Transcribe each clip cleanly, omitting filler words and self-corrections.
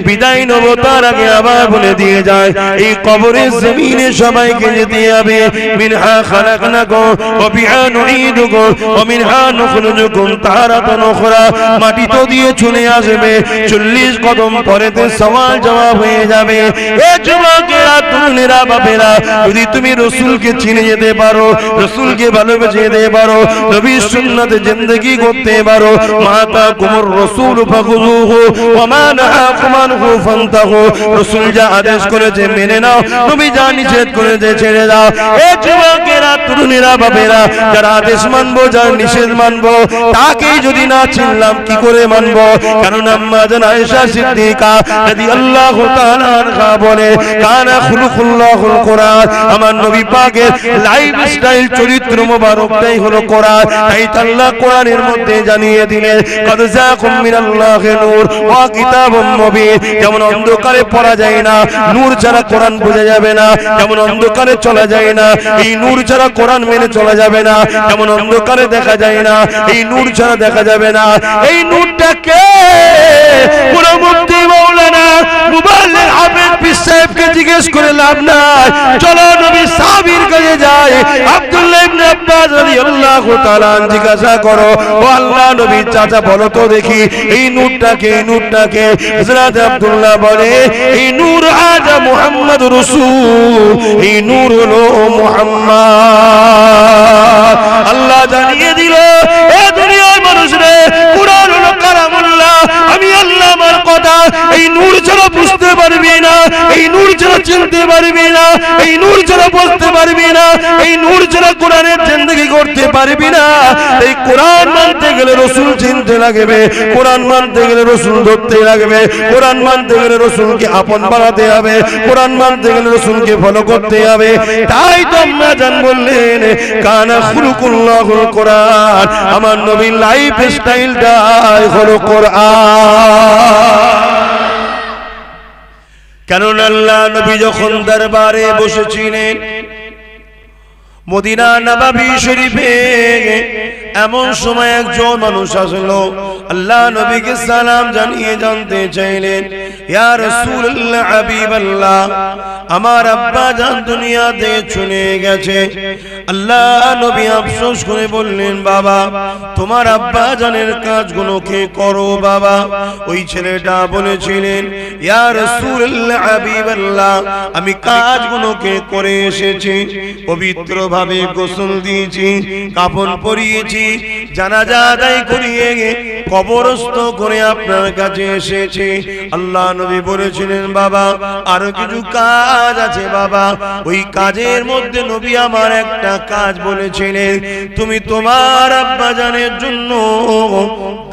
বিদায় নেব তার আগে আবার বলে দিয়ে যায় এই কবরের জমিনে সবাইকে যেতে হবে মিনহা খালাকনাকুম ওয়া বিহা নুঈদুকুম ওয়া মিনহা নুখরিজুকুম তারাতান উখরা মাটি তো দিয়ে চলে আসবে 40 কদম পরেতে সওয়াল জবাব হয়ে যাবে এ যুবকেরা তরুণেরা বাপেরা যদি তুমি রাসূলকে চিনে যেতে পারো রাসূলকে ভালোবেসে যেতে পারো নবীর সুন্নাতে জিন্দেগি করতে পারো মাতা কুমুর রাসূল ফাখুযুহু ওয়া মা নাহাকুম আনহু ফান্তাহু রাসূল যা আদেশ করেছে মেনে নাও নবী যা নিষেধ করেছে ছেড়ে দাও এ যুবকেরা তরুণেরা বাপেরা যারা আদেশ মানবো যার নিষেধ মানবো তাকেই যদি না চিনলাম কি করে মানবো কারণ আম্মা জান আয়েশা সিদ্দিকা রাদিয়াল্লাহু তাআলা আনহা বলে কানা খুলুকুল্লাহুল কোরআন আমার নবী পাকের লাইফস্টাইল চরিত্র মোবারকটাই হলো কোরআন তাই আল্লাহ কোরআনের মধ্যে জানিয়ে দিলেন কদ জাকুম মিনাল্লাহি নূর ওয়া কিতাবুম মুবিন যেমন অন্ধকারে পড়া যায় না নূর ছাড়া কোরআন বোঝা যাবে না যেমন অন্ধকারে চলা যায় না এই নূর ছাড়া কোরআন মেনে চলা যাবে না যেমন অন্ধকারে দেখা যায় না এই নূর ছাড়া দেখা যাবে না এই নূরটা কে পুরো মুফতি মাওলানা মুবাল্লিগ হাফেজ পীর সাহেবকে জিজ্ঞেস করে লাভ নাই চলো নবী সাহাবীর কাছে যাই আব্দুল্লাহ ইবনে আব্বাস রাদিয়াল্লাহু তাআলা জিজ্ঞাসা করো ও আল্লাহ নবী চাচা বলো তো দেখি এই নূরটাকে হযরত আব্দুল্লাহ বলে এই নূর আজ মুহাম্মদ রাসূল এই নূর হলো মুহাম্মদ আল্লাহ জানিয়ে দিল এ দুনিয়ার মানুষরে কুরআন হলো কালামুল্লাহ আমি আল্লাহ আমার কথা এই নূর ছাড়া বুঝতে পারবি না এই নূর ছাড়া চিনতে পারবি না এই নূর ছাড়া বুঝতে পারবি না এই নূর ছাড়া কোরআনের জিন্দেগি করতে পারবি না এই কোরআন মানতে গেলে রাসূল চিনতে লাগবে কোরআন মানতে গেলে রাসূল ধরতে লাগবে কোরআন মানতে গেলে রাসূলকে আপন বানাতে হবে কোরআন মানতে গেলে রাসূলকে ফলো করতে হবে তাই তো আম্মা জান বললেন কানা খুলুকুল্লাহুল কোরআন আমার নবীর লাইফ স্টাইলটাই হলো কোরআন কারণ আল্লাহ নবী যখন দরবারে বসেছিলেন মদিনা নববী শরীফে এমন সময় একজন মানুষ আসলো আল্লাহ নবীকে সালাম জানিয়ে জানতে চাইলেন ইয়া রাসূলুল্লাহ হাবিবাল্লাহ আমার আব্বা জান দুনিয়াতে চলে গেছে আল্লাহ নবী আফসোস করে বললেন বাবা তোমার আব্বা জানের কাজগুলোকে করো বাবা ওই ছেলেটা বলেছিলেন ইয়া রাসূলুল্লাহ হাবিবাল্লাহ আমি কাজগুলোকে করে এসেছি পবিত্রভাবে গোসল দিয়েছি কাফন পরিয়েছি জানাজা আদায় করিয়ে কবরস্থ করে আপনার কাছে এসেছি আল্লাহ নবী বলেছিলেন বাবা আরো কিছু কাজ আছে বাবা ওই কাজের মধ্যে নবী আমার একটা কাজ বলেছিলেন তুমি তোমার আব্বা জানের জন্য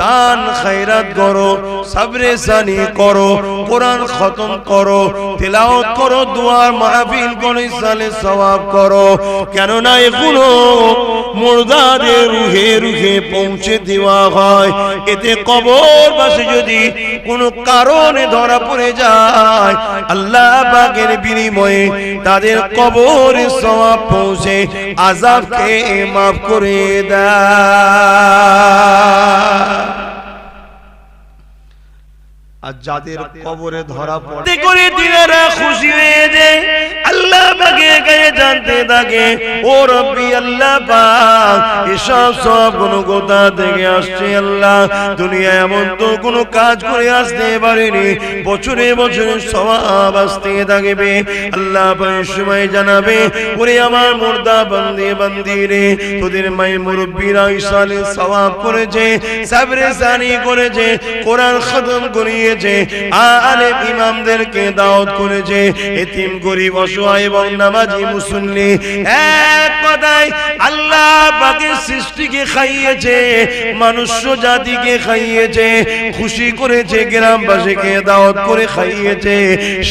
দান খায়রাত করো সবরে সানি করো কোরআন খতম করো তেলাওয়াত করো দুআর মাহফিল করো ইসালে সওয়াব করো কেন না এগুলো মুর্দাদের রুহে রুহে পৌঁছে দেওয়া হয় এতে কবরবাসী যদি কোনো কারণে ধরা পড়ে যায় আল্লাহ পাকের বিনিময়ে তাদের কবরে সওয়াব পৌঁছে আযাবকে মাফ করে দেয় আর যাদের কবরে ধরা পড়ে করে দিলেরা খুশি হয়ে যায় আল্লাহ পাকে গায়ে জানতে থাকে ও রব্বি আল্লাহ পাক এসব সব কোনো কথা থেকে আসছে আল্লাহ দুনিয়ায় এমন তো কোনো কাজ করে আসতে পারেনি বছরে বছরে সওয়াব আসতে থাকবে আল্লাহ পাক সময় জানাবে ওরে আমার মুর্দা বান্দি বান্দি রে তোদের মায়ের মুরব্বিরা ইসালে সওয়াব করেছে সবরে সানি করেছে কোরআন খতম করিয়ে আলেম ইমামদেরকে দাওয়াত করেছে এতিম গরিব অসহায় এবং নামাজি মুসল্লি এক কথায় আল্লাহ পাকের সৃষ্টিকে খাইয়েছে মনুষ্য জাতিকে খাইয়েছে খুশি করেছে গ্রামবাসীকে দাওয়াত করে খাইয়েছে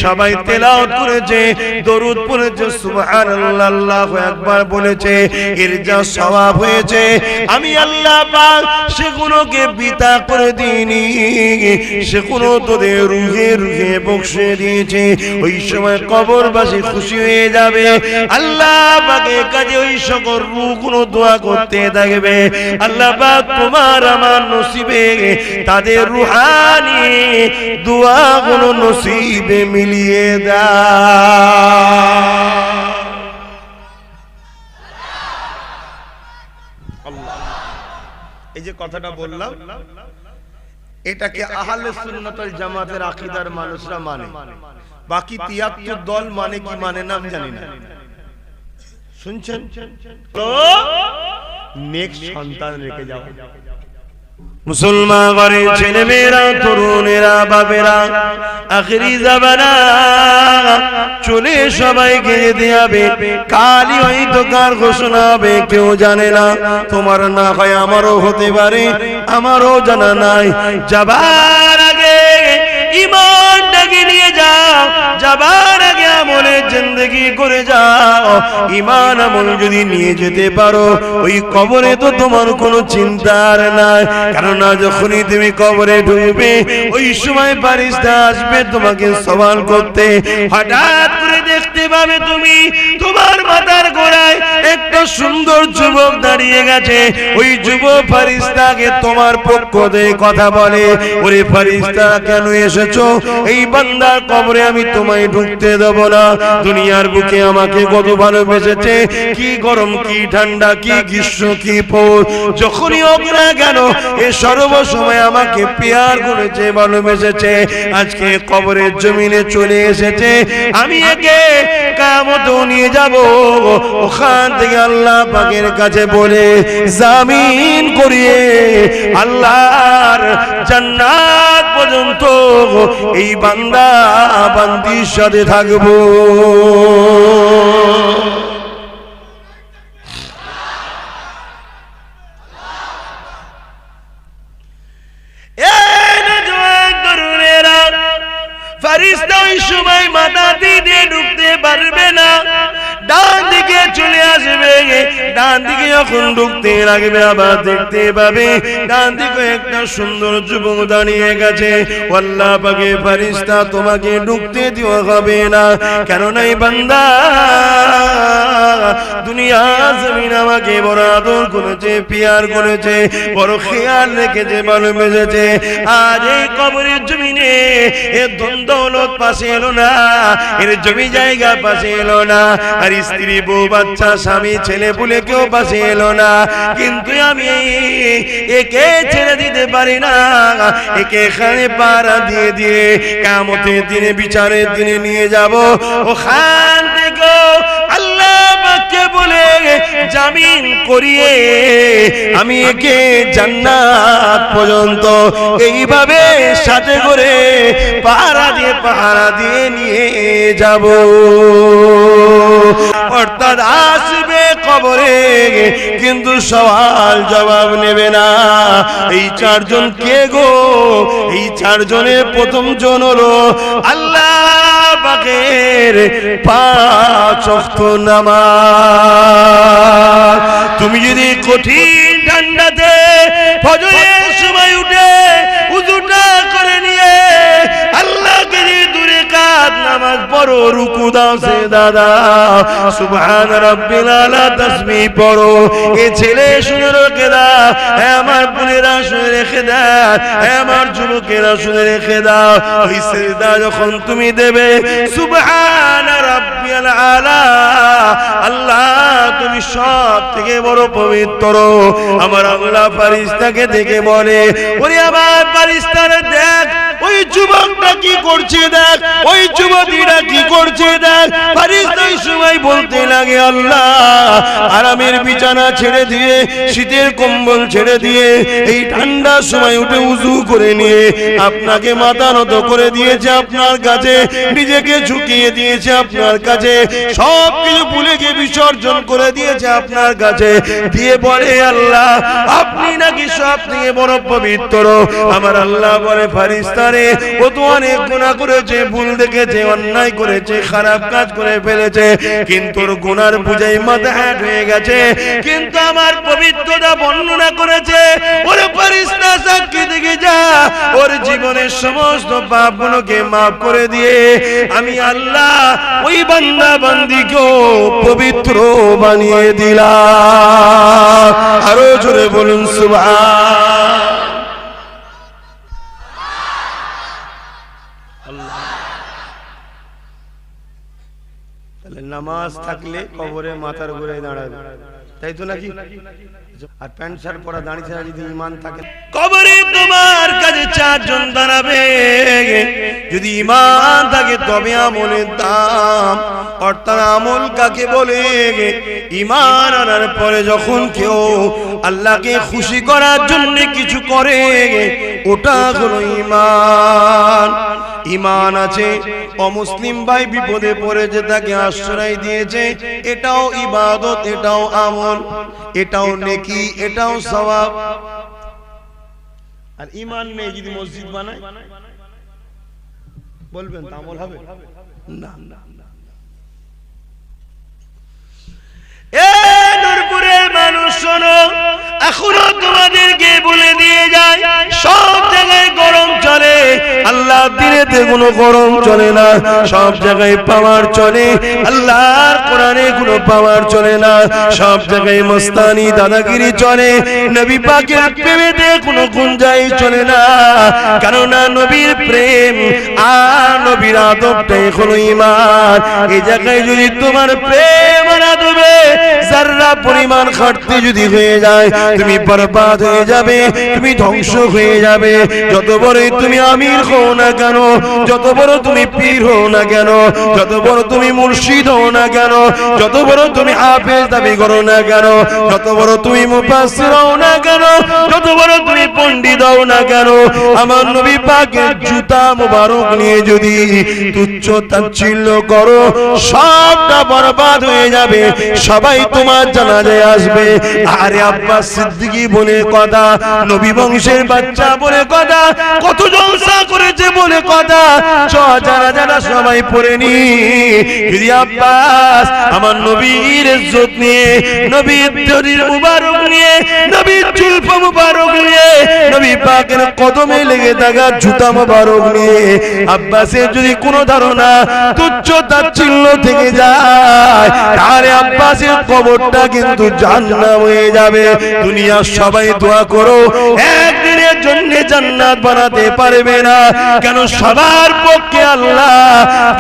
সবাই তেলাওয়াত করেছে দরুদ পড়েছে সুবহানাল্লাহ আল্লাহু আকবার বলেছে এর যা সওয়াব হয়েছে আমি আল্লাহ পাক সেগুলোকে বিতা করে দিইনি সেগুলো তোদের রুহে রুহে বকশে দিয়েছে ওই সময় কবরবাসী খুশি হয়ে যাবে। আল্লাহ পাকের কাছে ওই সকল রূহগুলো দোয়া করতে থাকবে, আল্লাহ পাক তোমার আমার নসিবে তাদের রুহানি দোয়াগুলো নসিবে মিলিয়ে দাও। এই যে কথাটা বললাম, এটাকে আহলে সুন্নাত ওয়াল জামাতের আকীদার মানুষরা মানে, বাকি 73 দল মানে কি মানে না আমি জানি না। শুনছেন? তো নেক্সট সন্তান রেখে যাও। মুসলমান ঘরের ছেলেমেয়েরা, তরুণেরা, বাবেরা, আখিরি জামানা চলে সবাইকে যেতে হবে। কালই হয়তো কার ঘোষণা হবে কেউ জানে না, তোমার না হয় আমারও হতে পারে, আমারও জানা নাই। যাবার আগে ঈমানটাকে নিয়ে যাও, যাবার আগে আমলে জিন্দেগি করে যাও। ঈমান আমল যদি নিয়ে যেতে পারো, ওই কবরে তো তোমার কোনো চিন্তার নাই। কারণ যখনই তুমি কবরে ঢুকবে, ওই সময় ফেরেশতা আসবে তোমাকে সওয়াল করতে। হঠাৎ করে দেখতে পাবে তুমি তোমার মাথার গোড়ায় একটা সুন্দর যুবক দাঁড়িয়ে গেছে। ওই যুবক ফেরেশতাকে তোমার পক্ষ দিয়ে কথা বলে, ওরে ফেরেশতা কেন এসেছো? এই বান্দার কবরে আমি তোমায় ঢুকতে দেব না। দুনিয়ার বুকে আমাকে কত ভালোবেসেছে, কি গরম কি ঠান্ডা, কি গ্রীষ্ম কি পৌষ, যখনই হোক না কেন এ সর্বসময় আমাকে প্যার করেছে, ভালোবেসেছে। আজকে কবরের জমিনে চলে এসেছে, আমি একে কিয়ামত নিয়ে যাব। ওখান থেকে আল্লাহ পাকের কাছে বলে জামিন করিয়ে আল্লাহর জান্নাত পর্যন্ত এই বান্দা বান্দির সাথে থাকবো। ফেরেশতা ওই সময় মাথা দিয়ে ঢুকতে পারবে না, ডান দিকে চলে আসবে। ডান দিকে যখন ঢুকতে লাগবে, আবার দেখতে পাবে ডান দিকে একটা সুন্দর যুবক দাঁড়িয়ে গেছে। আল্লাহ পাকে ফেরেশতা তোমাকে ঢুকতে দেওয়া হবে না, কেননা এই বান্দা দুনিয়া জমিন আমাকে বড় আদর করেছে, পিয়ার করেছে, বড় খেয়াল রেখেছে, ভালোবেসেছে। আজ এই কবরের জমিনে এর ধন দৌলত পাশে এলো না, এর জমি জায়গা পাশে এলো না, আর স্ত্রী বউ বাচ্চা স্বামী ছেলে পুলে কেউ পাশে এলো না। কিন্তু আমি একে ছেড়ে দিতে পারি না, একে এখানে পাড়া দিয়ে দিয়ে কিয়ামতের দিনে, বিচারের দিনে নিয়ে যাব। ওখান থেকে আল্লাহ পাককে বলে জামিন করিয়ে আমি একে জান্নাত পর্যন্ত এইভাবে সাথে করে পাহারা দিয়ে নিয়ে যাব। অর্থাৎ আসবে কবরে, কিন্তু সওয়াল জবাব নেবে না। এই চারজন কে গো? এই চারজনের প্রথম জন হলো আল্লাহ পাকের 5 ওয়াক্ত নামাজ। তুমি যদি কঠিন ঠান্ডাতে ফজরের সময় উঠে উযুটা করে নিয়ে আল্লাহকে দূরে কাজ নামাজ পড়ো, রুকু দাও, সিজদা দাও, সুবহান রাব্বিল আলা তাসবিহ পড়ো। এ ছেলে শুনে রেখে দাও, হে আমার বোনেরা শুনে রেখে দাও, হে আমার যুবকেরা শুনে রেখে দাও। ওই সিজদা যখন তুমি দেবে, সুবহান রাব্বিল আলা, আল্লাহ তুমি সব থেকে বড় পবিত্র। আমার আল্লাহ ফেরেশতাকে দেখে বলে, ওরে আমার ফেরেশতারে দেখ, ওই যুবকটা কি করছে দেখ, ওই যুবতীরা কি করছে দেখ। ফেরেশতা ওই সময় বলতে লাগে, আল্লাহ আরামের বিছানা ছেড়ে দিয়ে, শীতের কম্বল ছেড়ে দিয়ে, এই ঠান্ডার সময় উঠে উযু করে নিয়ে আপনাকে মাথা নত করে দিয়েছে আপনার কাছে, নিজেকে ঝুঁকিয়ে দিয়েছে আপনার কাছে, সব কিছু ভুলে গিয়ে বিসর্জন করে দিয়েছে আপনার কাছে, দিয়ে বলে আল্লাহ আপনি নাকি সব থেকে বড় পবিত্র। আমার আল্লাহ বলে, ফেরেশতা রে, ও তো অনেক গুনাহ করেছে, ভুল দেখেছে, অন্যায় করেছে, খারাপ কাজ করে ফেলেছে, কিন্তু ওর গুনার বুঝাই মাথা হ্যাট হয়ে গেছে, কিন্তু আমার পবিত্রতা বর্ণনা করেছে ওর ফেরেশতা সাক্ষী থেকে যা ওর জীবনের সমস্ত পাপগুলোকে মাফ করে দিয়ে আমি আল্লাহ ওই বান্দা বান্দিকেও পবিত্র বানিয়ে দিলাম। আরো জোরে বলুন সুবহান। তাহলে নামাজ থাকলে কবরে মাথার ঘুরে দাঁড়াবে, তাই তো নাকি? আর প্যান্ট শার্ট পরা দাঁড়িয়ে ছাড়া যদি ঈমান থাকে, কবরে তোমার কাছে চারজন দাঁড়াবে। যদি ঈমান থাকে তবে আমলের দাম, অর্থাৎ আমল কাকে বলে? ঈমান আনার পরে যখন কেউ আল্লাহকে খুশি করার জন্য কিছু করে, ওটা হলো ঈমান। ঈমান আছে, অমুসলিম ভাই বিপদে পড়েছে, তাকে আশ্রয় দিয়েছে, এটাও ইবাদত, এটাও আমল, এটাও নেকি, এটাও সওয়াব। আর ঈমান নেই যদি মসজিদ বানায়, বলবেন তা আমল হবে না? নূরপুরের মানুষ শোনো, এখনো তোমাদেরকে বলে দিয়ে যায়, সব জায়গায় গরম চলে, আল্লাহর দিনেতে কোনো গরম চলে না। সব জায়গায় পাওয়ার চলে, আল্লাহর কোরআনে কোনো পাওয়ার চলে না। সব জায়গায় মস্তানি দাদাগিরি চলে, নবী পাকের প্রেমেতে কোনো গুঞ্জাইশ চলে না। কেননা নবীর প্রেম আর নবীর আদবটাই হলো ঈমান। এই জায়গায় যদি তোমার প্রেম আর আদবে যারা পরিমাণ খাটতে যদি হয়ে যায়, তুমি বরবাদ হয়ে যাবে, তুমি ধ্বংস হয়ে যাবে। যত বড়ই তুমি আমির হও না কেন, যত বড় তুমি পীর হও না কেন, যত বড় তুমি মুর্শিদ হও না কেন, যত বড় তুমি হাফেজ দাবি করো না কেন, যত বড় তুমি মুফাসসির হও না কেন, যত বড় তুমি পণ্ডিত হও না কেন, আমার নবী পাকের জুতা মোবারক নিয়ে যদি তুচ্ছ তাচ্ছিল্য করো, সবটা বরবাদ হয়ে যাবে। সবাই তোমার জানাজায় আসবে। আরে আব্বাস সিদ্দিকী বলে কথা, নবী বংশের বাচ্চা বলে কথা, কত জলসা করেছে বলে কথা, যারা যারা সবাই পড়েনি। যদি আব্বাস আমার নবীর ইজ্জত নিয়ে, নবীর শরীর মুবারক নিয়ে, নবীর জুলফ মুবারক নিয়ে, নবী পাকের কদমে লেগে থাকা জুতা মুবারক নিয়ে আব্বাসের যদি কোনো ধারণা তুচ্ছ তাচ্ছিল্য থেকে যায়, তাহলে আব্বাসের কবরটা কিন্তু জান্নাত হয়ে যাবে। দুনিয়ার সবাই দোয়া করো, একদিনের জন্য জান্নাত বানাতে পারবে না, কেন সবার পক্ষে আল্লাহ,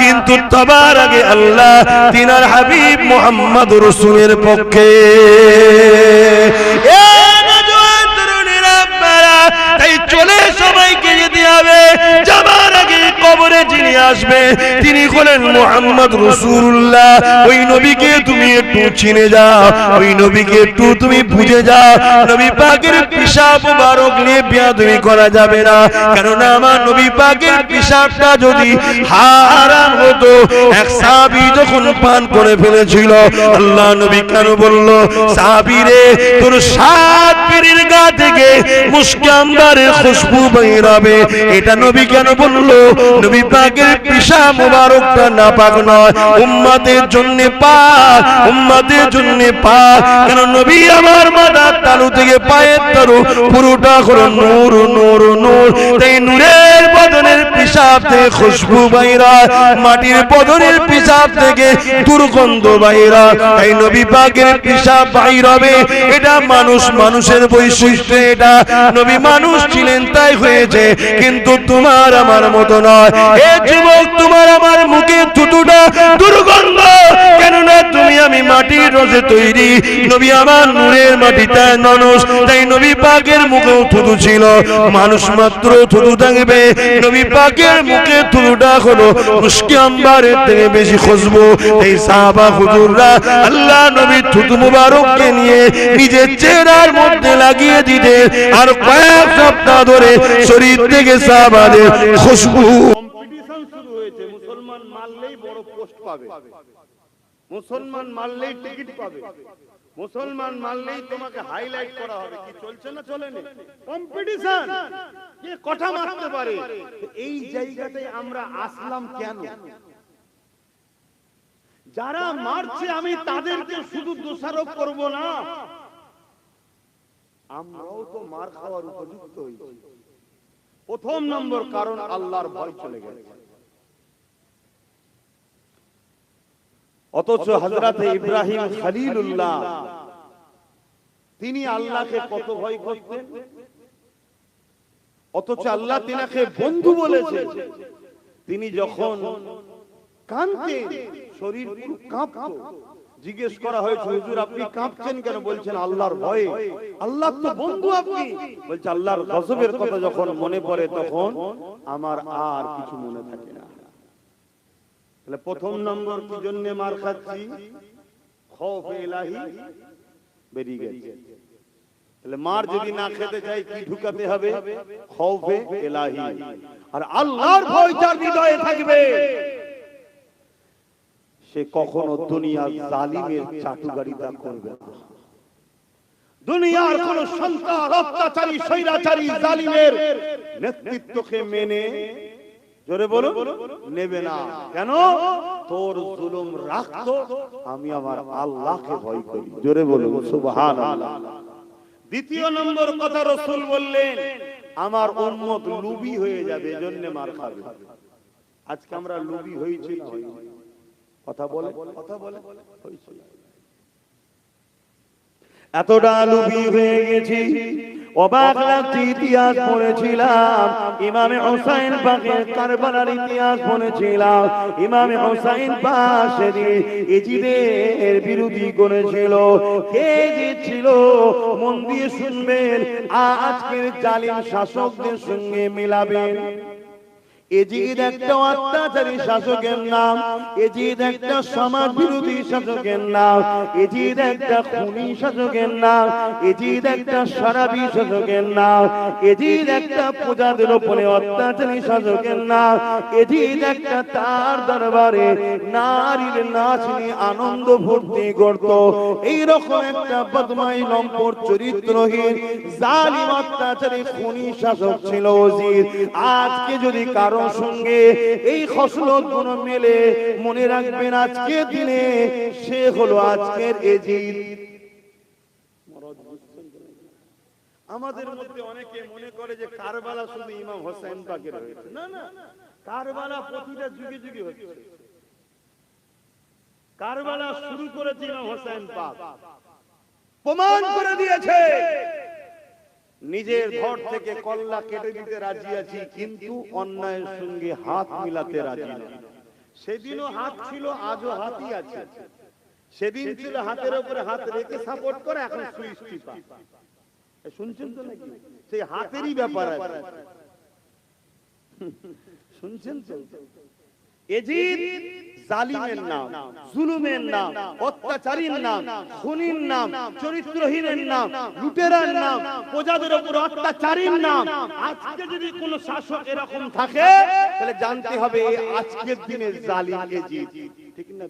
কিন্তু সবার আগে আল্লাহ তিনার হাবিব মুহাম্মদ রাসূলের পক্ষে। তাই চলে সবাইকে যেতে হবে, যাবার আগে কবরে যিনি আসবে তিনি হলেন মুহাম্মদ রাসূলুল্লাহ। ওই নবীকে তুমি একটু চিনে যাও, ওই নবীকে একটু তুমি বুঝে যাও। নবী পাকের পেশাব মুবারক নিয়ে বেয়াদবি করা যাবে না, কারণ আমার নবী পাকের পেশাবটা যদি হারাম হতো, এক সাহাবী যখন পান করে ফেলেছিল, আল্লাহ নবী কেন বলল, সাহাবী রে তোর 7 পীরের গা থেকে মুশক আম্বারের খুশবু বের হবে, এটা নবী কেন বললো? নবী পাকের পেশাব মুবারকটা নাপাক নয়, উম্মতের জন্য পাক, উম্মতের জন্য পাক। কেন নবী আমার মাথার তালু থেকে পায়ের তালু পুরোটা হলো নূর নূর নূর। তাই নূরের বদনের পেশাব থেকে খুশবু বাইরা, মাটির বদনের পেশাব থেকে দুর্গন্ধ বাইরা। তাই নবী পাকের পেশাব বাইর হবে, এটা মানুষের বৈশিষ্ট্য। এটা নবী মানুষ ছিলেন তাই হয়েছে, কিন্তু তোমার আমার মতো নয়। এ যুবক, তোমার আমার মুখে থুতুটা দুর্গন্ধ, কেননা তুমি আমি মাটির রসে তৈরি, নবী আমার নূরের মাটিতে মানুষ। তাই নবী পাকের মুখেও থুতু ছিল, মানুষ মাত্র থুতু থাকবে। নবী পাকের মুখে থুতুটা হলো মুশকে আম্বারের থেকে বেশি খুশবু। এই সাহাবা হুজুররা আল্লাহ নবীর থুতু মুবারককে নিয়ে নিজের চেহারার মধ্যে লাগিয়ে দিতে, আর কয়েক সপ্তাহ ধরে শরীর থেকে সাহাবাদের খুশবু। কম্পিটিশন শুরু হয়েছে, মুসলমান মারলেই বড় পোস্ট পাবে, মুসলমান মারলেই টিকিট পাবে, মুসলমান মারলেই তোমাকে হাইলাইট করা হবে। কি চলছে না চলেনি? কম্পিটিশন, কে কথা মারতে পারে। এই জায়গাটায় আমরা আসলাম কেন? যারা মারছে আমি তাদেরকে শুধু দোষারোপ করব না, আমরাও তো মার খাওয়ার উপযুক্ত হয়েছি। প্রথম নম্বর কারণ আল্লাহর ভয় চলে গেছে। অথচ হযরতে ইব্রাহিম খলিলুল্লাহ তিনি আল্লাহকে কত ভয় করতেন, অথচ আল্লাহ তিনাকে বন্ধু বলেছে। তিনি যখন কাঁদতেন শরীর পুরো কাঁপতো। জিজ্ঞেস করা হয়েছে, হুজুর আপনি কাঁপছেন কেন? বলছেন আল্লাহর ভয়ে। আল্লাহ তো বন্ধু আপনি। বলছে আল্লাহর গজবের কথা যখন মনে পড়ে তখন আমার আর কিছু মনে থাকে না। তাহলে প্রথম নম্বর কি জন্য মার খাচ্ছি? খৌফ ইলাহি বেরিয়ে গেছে। তাহলে মার যদি না খেতে চাই কি ঢুকাতে হবে? খৌফে ইলাহি। আর আল্লাহর ভয় যার হৃদয়ে থাকবে সে কখনো দুনিয়ার জালিমের চাটুকারিতা করবে না। দুনিয়ার কোন সন্তান অত্যাচারী স্বৈরাচারী জালিমের নেতৃত্বকে মেনে, জোরে বলো, নেবে না। কেন? তোর জুলুম রাখতো, আমি আমার আল্লাহকে ভয় করি। জোরে বলো সুবহানাল্লাহ। দ্বিতীয় নম্বর কথা রাসূল বললেন, আমার উম্মত লুবি হয়ে যাবে, এজন্য মার খাবে। আজকে আমরা লুবি হয়েছি না? কথা বলে হয়েছে। এতটা লুবি হয়ে গেছি, অবাক লাগছে। ইতিহাস পড়েছিলাম, ইমামে হুসাইন পাকের কারবালার ইতিহাস পড়েছিলাম। ইমামে হুসাইন পাক সেদিন ইজিদের বিরোধী করেছিল। কে জিতছিল? মন দিয়ে শুনবেন, আজকের জালিম শাসকদের সঙ্গে মিলাবেন। এজিদ একটা অত্যাচারী শাসকের নাম, এজিদ একটা সমাজ বিরোধী শাসকের নাম, এজিদ একটা খুনি শাসকের নাম, এজিদ একটা শরাবী শাসকের নাম, এজিদ একটা প্রজাদের উপরে অত্যাচারী শাসকের নাম, এজিদ একটা তার দরবারে নারীর নাচ নিয়ে আনন্দ ফুর্তি করত। এইরকম একটা বদমাই লম্পট চরিত্রহীন জালিম অত্যাচারী খুনি শাসক ছিল এজিদ। আজকে যদি কারো সঙ্গে এই খসলত গুণ মেলে, মনে রাখবেন আজকে দিনে সে হলো আজকের এজিদ। আমাদের মধ্যে অনেকে মনে করে যে কারবালা শুধু ইমাম হোসেন পাকের হয়েছে। না না, কারবালা প্রতিটা যুগে যুগে হচ্ছে। কারবালা শুরু করেছে ইমাম হোসেন পাক, প্রমাণ করে দিয়েছে নিজের ঘর থেকে কল্লা কেটে দিতে রাজি আছি, কিন্তু অন্যায়ের সঙ্গে হাত মিলাতে রাজি না। সেদিনও হাত ছিল, আজও হাতই আছে। সেদিন ছিল হাতের উপরে হাত রেখে সাপোর্ট করে, এখন সুইচ টিপা। শুনছেন তো নাকি? সেই হাতেরই ব্যাপার আছে। শুনছেন তো? এজিদ জালিমের নাম, জুলুমের নাম, অত্যাচারীর নাম, খুনির নাম, চরিত্রহীনের নাম, লুটেরার নাম, প্রজাদের উপর অত্যাচারীর নাম। আজকে যদি কোন শাসক এরকম থাকে তাহলে জানতে হবে আজকের দিনের জালিম এজিদ। ঠিক না?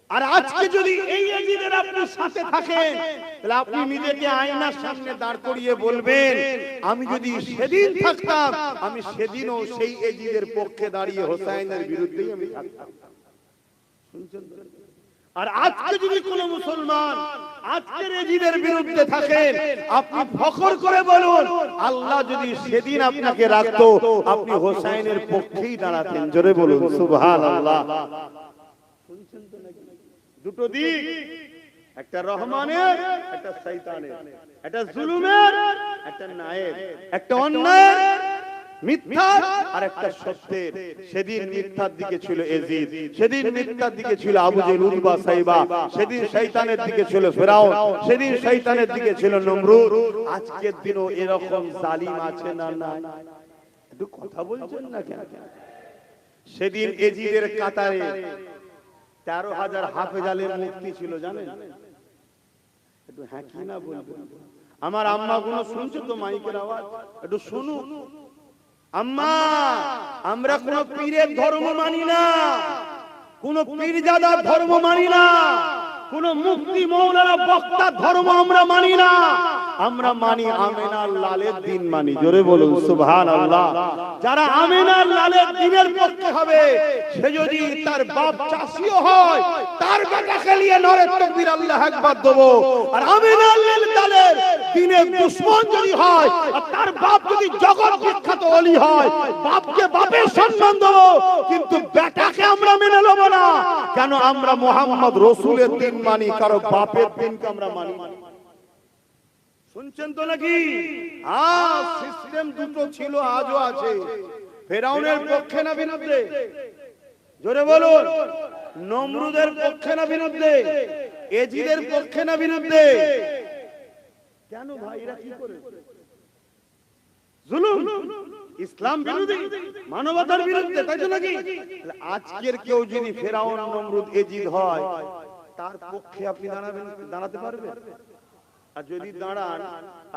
আর আজকে যদি এই এজিদের আপনি সাথে থাকেন তাহলে আপনি নিজেকে আয়নার সামনে দাঁড় করিয়ে বলবেন, আমি যদি সেদিন থাকতাম আমি সেদিনও সেই এজিদের পক্ষে দাঁড়িয়ে হোসাইনের বিরুদ্ধেই আমি থাকতাম। শুনছেন? আর আজকে যদি কোন মুসলমান আজকের এজিদের বিরুদ্ধে থাকেন, আপনি ফখর করে বলুন, আল্লাহ যদি সেদিন আপনাকে রাখতো আপনি হোসাইনের পক্ষেই দাঁড়াতেন। জোরে বলুন সুবহানাল্লাহ। শুনছেন তো নাকি? দুটো দিক, একটা রহমানের, একটা শয়তানের, একটা জুলুমের, একটা ন্যায়ের, একটা অন্যায়ের, মিথ্যার আর একটা সত্যের। সেদিন মিথ্যার দিকে ছিল এজিদ, সেদিন মিথ্যার দিকে ছিল আবু জেহেল, উতবা, সাইবা, সেদিন শয়তানের দিকে ছিল ফিরাউন, সেদিন শয়তানের দিকে ছিল নমরুদ। আজকের দিনও এরকম জালিম আছে না? না, একটু কথা বলছেন না কেন? সেদিন এজিদের কাতারে 13,000 হাফেজ আলেম মুফতি ছিল, জানেন? একটু হ্যাঁ কি না বলবেন? আমার আম্মা গুলো শুনছো তো মাইকের আওয়াজ? একটু শুনুন। আম্মা, আমরা কোন পীরের ধর্ম মানি না, কোন পীরজাদার ধর্ম মানি না, কোন মুফতি মৌলানা বক্তার ধর্ম আমরা মানি না। আমরা মানি আমেনার লালের দিন মানি, জোরে বলুন সুবহানাল্লাহ। যারা আমেনার লালের দিনের পক্ষে হবে, সে যদি তার বাপ চাষিও হয়, তার বেটাকে নিয়ে নারে তাকবীর আল্লাহু আকবার দেব। আর আমেনার লালের দিনের দুশমন যদি হয়, আর তার বাপ যদি জগৎ বিখ্যাত ওলি হয়, বাপকে বাপের সম্মান দেব, কিন্তু বেটাকে আমরা মেনে নেব না। কেন? আমরা মুহাম্মদ রাসূলের দিন মানি, কারো বাপের দিনকে আমরা মানি না। শুনছেন তো নাকি? সিস্টেম দুটো ছিল, আজও আছে। ফেরাউনের পক্ষে না বিরুদ্ধে? জোরে বলুন। নমরুদের পক্ষে না বিরুদ্ধে? এজিদের পক্ষে না বিরুদ্ধে? কেন ভাই এরা কি করে? জুলুম, ইসলাম বিরোধী, মানবতার বিরুদ্ধে, তাই তো নাকি? আজকের কেউ যদি ফেরাউন, নমরুদ, এজিদ হয়, তার পক্ষে আপনি দাঁড়াতে পারবেন? আর যদি দাঁড়ান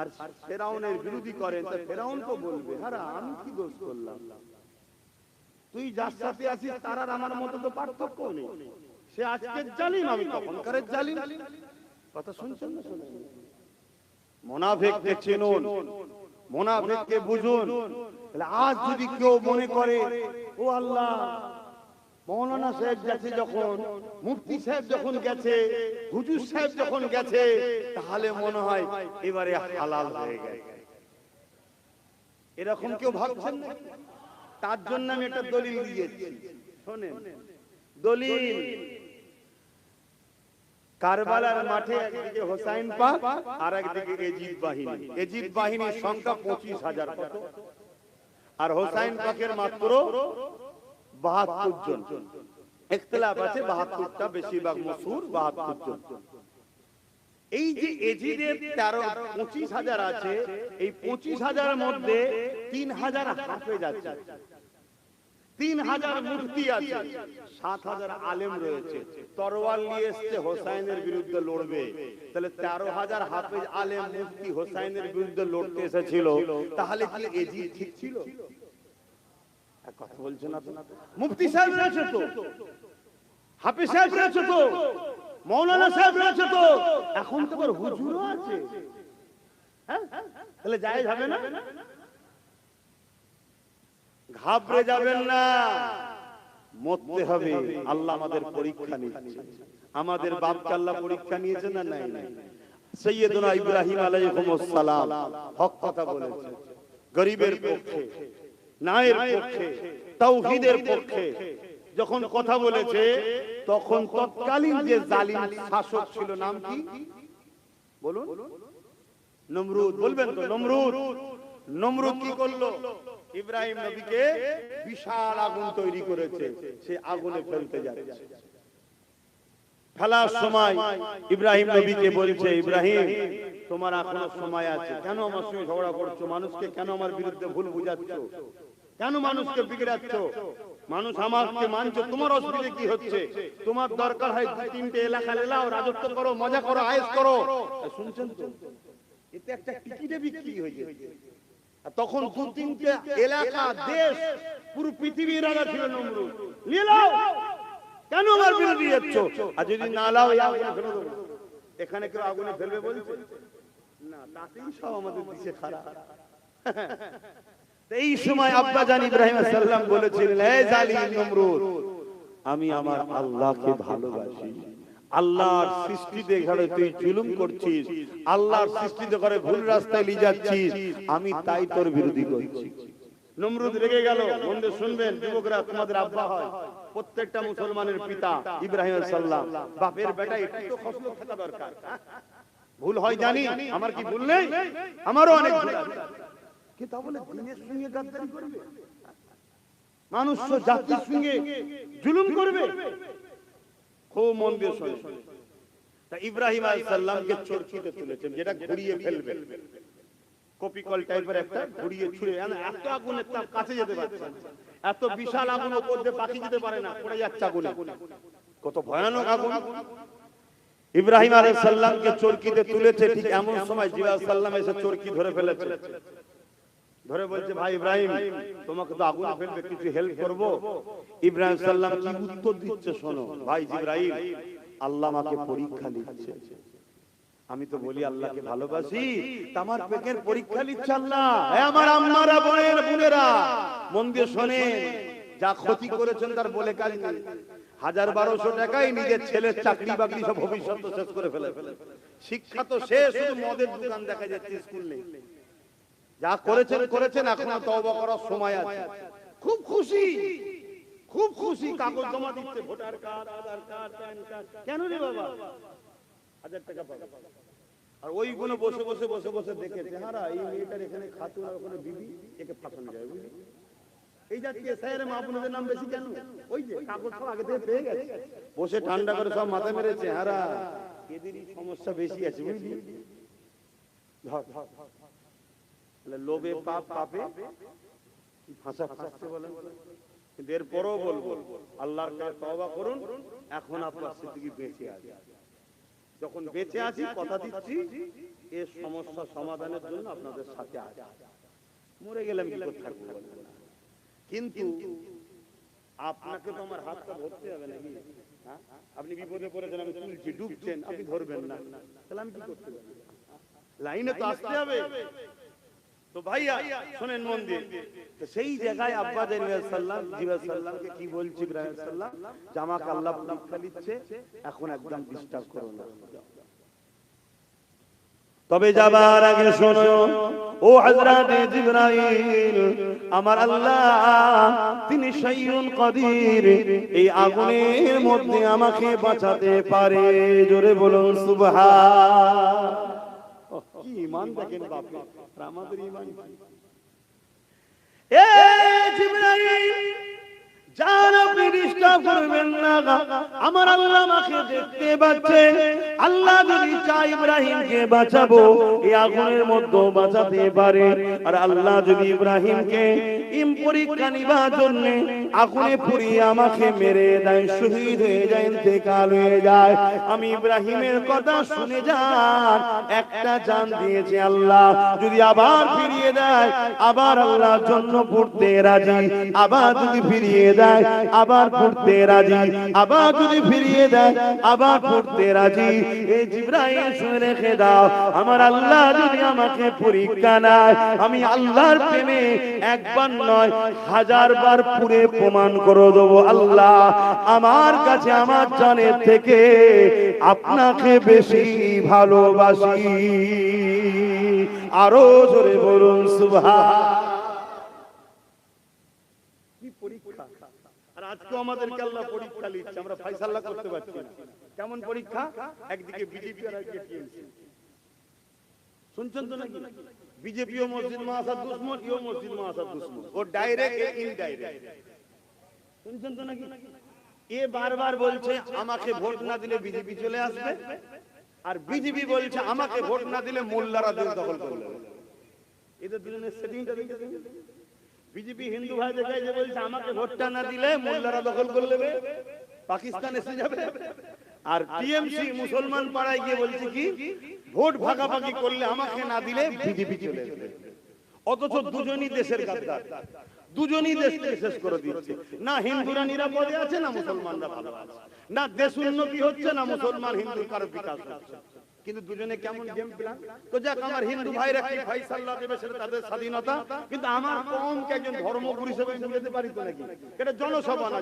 আর ফেরাউনের বিরোধী করেন, তা ফেরাউন তো বলবে, আরে আমি কি দোষ করলাম? তুই যার সাথে আছিস তার আর আমার মতো তো পার্থক্য নেই। সে আজকের জালিম, আমি তখনকারের জালিম। কথা শুনছেন না? শুনুন। মুনাফিককে চিনুন, মুনাফিককে বুঝুন। আজ যদি কেউ মনে করে, ও আল্লাহ, মৌলানা সাহেব গেছে যখন, মুফতি সাহেব যখন গেছে, হুজুর সাহেব যখন গেছে, তাহলে মনে হয় এবারে হালাল হয়ে গেছে, এরকম কেউ ভাবছেন না? তার জন্য আমি একটা দলিল দিয়েছি, শোনেন। দলিল: কারবালার মাঠে একদিকে হোসাইন পাক আর একদিকে এজিদ বাহিনী। এজিদ বাহিনীর সংখ্যা 25,000, কত? আর হোসাইন পাকের মাত্র 72 জন। ইখতিলাফ আছে, 72টা বেশিরভাগ মশহুর 72 জন। এই যে এজিদের 25,000 আছে, এই 25,000 এর মধ্যে 3,000 হাফেজ আছে, 3,000 মুফতি আছে, 7,000 আলেম রয়েছে। তরোয়াল নিয়ে এসছে, হোসাইনের বিরুদ্ধে লড়বে। তাহলে 13,000 হাফেজ, আলেম, মুফতি হোসাইনের বিরুদ্ধে লড়তে এসেছিল। তাহলে কি এজিদ ঠিক ছিল? কথা বলছেন না তো? মুফতি সাহেব রয়েছে তো, হাফেজ সাহেব রয়েছে তো, মৌলানা সাহেব রয়েছে তো, এখন তো আবার হুজুরও আছে। হ্যাঁ, তাহলে জায়েজ হবে না? ঘাবড়ে যাবেন না, মরতে হবে। আল্লাহ আমাদের পরীক্ষা নিচ্ছে। আমাদের বাপকে আল্লাহ পরীক্ষা নিয়েছে না? নাই। সাইয়্যিদুনা ইব্রাহিম আলাইহিস সালাম হক কথা বলেছে, গরিবের পক্ষে, নায়ের পক্ষে, তাওহীদের পক্ষে যখন কথা বলেছে, তখন তৎকালীন যে জালিম শাসক ছিল, নাম কি বলুন? নমরুদ। বলবেন তো? নমরুদ। নমরুদ কি করলো? ইব্রাহিম নবীকে বিশাল আগুন তৈরি করেছে, সে আগুনে ফেলতে যাচ্ছে। ফেলার সময় ইব্রাহিম নবীকে বলছে, ইব্রাহিম, তোমার এখনো সময় আছে, কেন আমার সঙ্গে ঝগড়া করছো? মানুষকে কেন আমার বিরুদ্ধে ভুল বুঝাচ্ছ? কেন মানুষকে বিগড়াচ্ছ? মানুষ আমাকে মানছে, তোমার অসুবিধা কি হচ্ছে? তোমার দরকার হয় 2-3টে এলাকা এলাও, রাজত্ব করো, মজা করো, আয়েশ করো। শুনছেন তো? এতে একটা টিকিটে বিক্রি হয়ে গেছে। তখন 2-3টে এলাকা, দেশ, পুরো পৃথিবীর রাজা ছিল নমরুদ। নিয়ে নাও, কেন আমার বিরোধী যাচ্ছ? আর যদি না লাও, আগুনে ফেলে দেবো। এখানে কেউ আগুনে ফেলবে বলছে না, তাতেই সব আমাদের দেশে খারাপ। এই সময় আব্বা জান ইব্রাহিম আলাইহিস সালাম বলেছিলেন, হে জালিম নমরুদ, আমি আমার আল্লাহকে ভালোবাসি। আল্লাহর সৃষ্টিতে ঘরে তুই জুলুম করছিস, আল্লাহর সৃষ্টিতে ঘরে ভুল রাস্তায় নিয়ে যাচ্ছিস, আমি তাই তোর বিরোধী করছি। নমরুদ রেগে গেল। বন্ধু শুনবেন, যুবকরা, তোমাদের আব্বা হয়, প্রত্যেকটা মুসলমানের পিতা ইব্রাহিম আলাইহিস সালাম, বাপের বেটা একটু তো খসলো থাকা দরকার। ভুল হয় জানি, আমার কি ভুল নেই? আমারও অনেক ভুল আছে, কি তা বলে দিনের সঙ্গে গাদ্দারি করবে? মানুষ জাতির সঙ্গে জুলুম করবে? খুব মন দিয়ে শোনেন। তা ইব্রাহিম আলাইহিস সালামকে চরকিতে তুলেছেন, যেটা ঘুরিয়ে ফেলবে, কপিকল টাইপের একটা ঘুরিয়ে ছুঁড়ে, এত আগুনের তাপ, কাছে যেতে পারছে না। এত বিশাল আগুন উপর দিয়ে পাখি যেতে পারে না, পড়ে যাচ্ছে আগুনে। কত ভয়ানক আগুন! ইব্রাহিম আলাইহিস সালামকে চরকিতে তুলেছে, ঠিক এমন সময় জিবরাইল আলাইহিস সালাম এসে চরকি ধরে ফেলেছে। ধরে বলছে, ভাই ইব্রাহিম, তোমাকে তো আগুনে ফেলবে, কিছু হেল্প করব? ইব্রাহিম আলাইহিস সালাম কি উত্তর দিচ্ছে শোনো। ভাই জিবরাইল, আল্লাহ আমাকে পরীক্ষা নিচ্ছে, আমি তো বলি আল্লাহকে ভালোবাসি, আমার পেটের পরীক্ষা নিচ্ছে আল্লাহ। আমার আম্মারা বোনেরা মন দিয়ে শোনেন, যা ক্ষতি করেছেন তার বলে কাজ নেই। 1000-1200 টাকায় নিজের ছেলের চাকরি বাকরি সব ভবিষ্যৎ শেষ করে ফেলে। শিক্ষা তো শেষ, শুধু মদের দোকান দেখা যাচ্ছে, স্কুল নেই। যা করেছেন, এখন তওবা করার সময় আছে। খুব খুশি কাগজ জমা দিচ্ছে, ভোটার কার্ড, আধার কার্ড, প্যান কার্ড। কেন রে বাবা 1000 টাকা পাবে? আর ওইগুলো বসে দেখে চেহারা, এই মেয়েটার এখানে খাতুন আর ওখানে বিবি, একে ফাঁসানো যায় বুঝলি। এই জাতীয় স্যার মাহবুবের নাম বেশি কেন? ওই যে কাগজ সব আগে থেকে পেয়ে গেছে, বসে ঠান্ডা করে সব মাথা মেরে চেহারা, এদেরই সমস্যা বেশি আছে বুঝলি। লোভে পাপে ফাঁসাচ্ছে বলেন। কিন্তু এরপরও বলবো আল্লাহর কাছে তওবা করুন। এখন আপনার সিদ্দিকী বেঁচে আছে, যখন বেঁচে আছি কথা দিচ্ছি এই সমস্যা সমাধানের জন্য আপনাদের সাথে আছে। মরে গেলাম কি করে থাকবো? কিন্তু আপনাকে তো আমার হাতটা ধরতে হবে নাকি? আপনি বিপদে পড়েছেন, আমি তুলছি, ডুবছেন, আপনি ধরবেন না, তাহলে আমি কি করতে পারি? লাইনে তো আসতে হবে। তো ভাইয়া শুনেন মন দিয়ে, সেই জায়গায় আব্বা সাল্লামকে কি বলছি, ইব্রাহিম সাল্লাম, জামাকে আল্লাহ পরীক্ষা নিচ্ছে, এখন একদম ডিস্টার্ব করো না। তবে যাবার আগে শোনো, ও হযরত জিবরাইল, আমার আল্লাহ তিনি শাইউন কাদির, এই আগুনের মধ্যে আমাকে বাঁচাতে পারে। জোরে বলুন সুবহান। কি ঈমান দেখেন বাপরে, আমাদের ঈমান। এ জিবরাইল যান, আপনি ডিস্টার্ব করবেন না, আমার আল্লাহ আমাকে দেখতে পাচ্ছে। আল্লাহ যদি চায় ইব্রাহিমকে বাঁচাবো, এই আগুনের মধ্যে বাঁচাতে পারে। আর আল্লাহ যদি ইব্রাহিমকে পরীক্ষা নিবার জন্য আগুনে পুড়িয়ে আমাকে মেরে দেয়, শহীদ হয়ে যায়, ইন্তেকাল হয়ে যায়, আমি ইব্রাহিমের কথা শুনে যান, একটা জান দিয়েছে আল্লাহ, যদি আবার ফিরিয়ে দেয়, আবার আল্লাহর জন্য পড়তে রাজি, আবার যদি ফিরিয়ে দেয় আবার পড়তে রাজি, আবার যদি ফিরিয়ে দেয় আবার পড়তে রাজি। এই জিবরাইল শুনে রেখে দাও, আমার আল্লাহ যদি আমাকে পরীক্ষা নেয়, আমি আল্লাহর প্রেমে একবার নয় 1000 বার পুরে প্রমাণ করে দেবো, আল্লাহ আমার কাছে আমার জানের থেকে আপনাকে বেশি ভালোবাসি। আরো জোরে বলুন সুবহান। কি পরীক্ষা! আর আজকে আমাদেরকে আল্লাহ পরীক্ষা নিচ্ছে, আমরা ফয়সালা করতে পারছি না। কেমন পরীক্ষা? একদিকে বিজেপি আর একদিকে টিএমসি। শুনছেন তো নাকি? বিজেপিও মসজিদ মাসার দুশমন, ইও মসজিদ মাসার দুশমন, ও ডাইরেক্ট ইনডাইরেক্ট। শুনছেন তো নাকি? এ বারবার বলছে আমাকে ভোট না দিলে বিজেপি চলে আসবে, আর বিজেপি বলছে আমাকে ভোট না দিলে মোল্লারা দেশ দখল করবে। এদের দুজনের সেটিংটা দেখেছেন? বিজেপি হিন্দু ভাইদের কাছে বলছে আমাকে ভোটটা না দিলে মোল্লারা দখল করে নেবে, পাকিস্তান এসে যাবে। আর টিএমসি মুসলমান পাড়ায় গিয়ে বলছে কি, ভোট ভাগাভাগি করলে আমাকে না দিলে বিজেপি চলে যাবে। অথচ দুজনই দেশের গাদ্দার, দুজনই দেশকে শেষ করে দিচ্ছে। না হিন্দুরা নিরাপদে আছে, না মুসলমানরা ভালো আছে, না দেশ উন্নতি হচ্ছে, না মুসলমান হিন্দুর কারো বিকাশ হচ্ছে। কিন্তু দুজনে কেমন গেম প্ল্যান। তো যাক, আমার হিন্দু ভাইরা কি ফয়সালা দেবে সেটা তাদের স্বাধীনতা, কিন্তু আমার কওমকে একজন ধর্মগুরু হিসেবে যেতে পারি তো নাকি? এটা জনসভা না।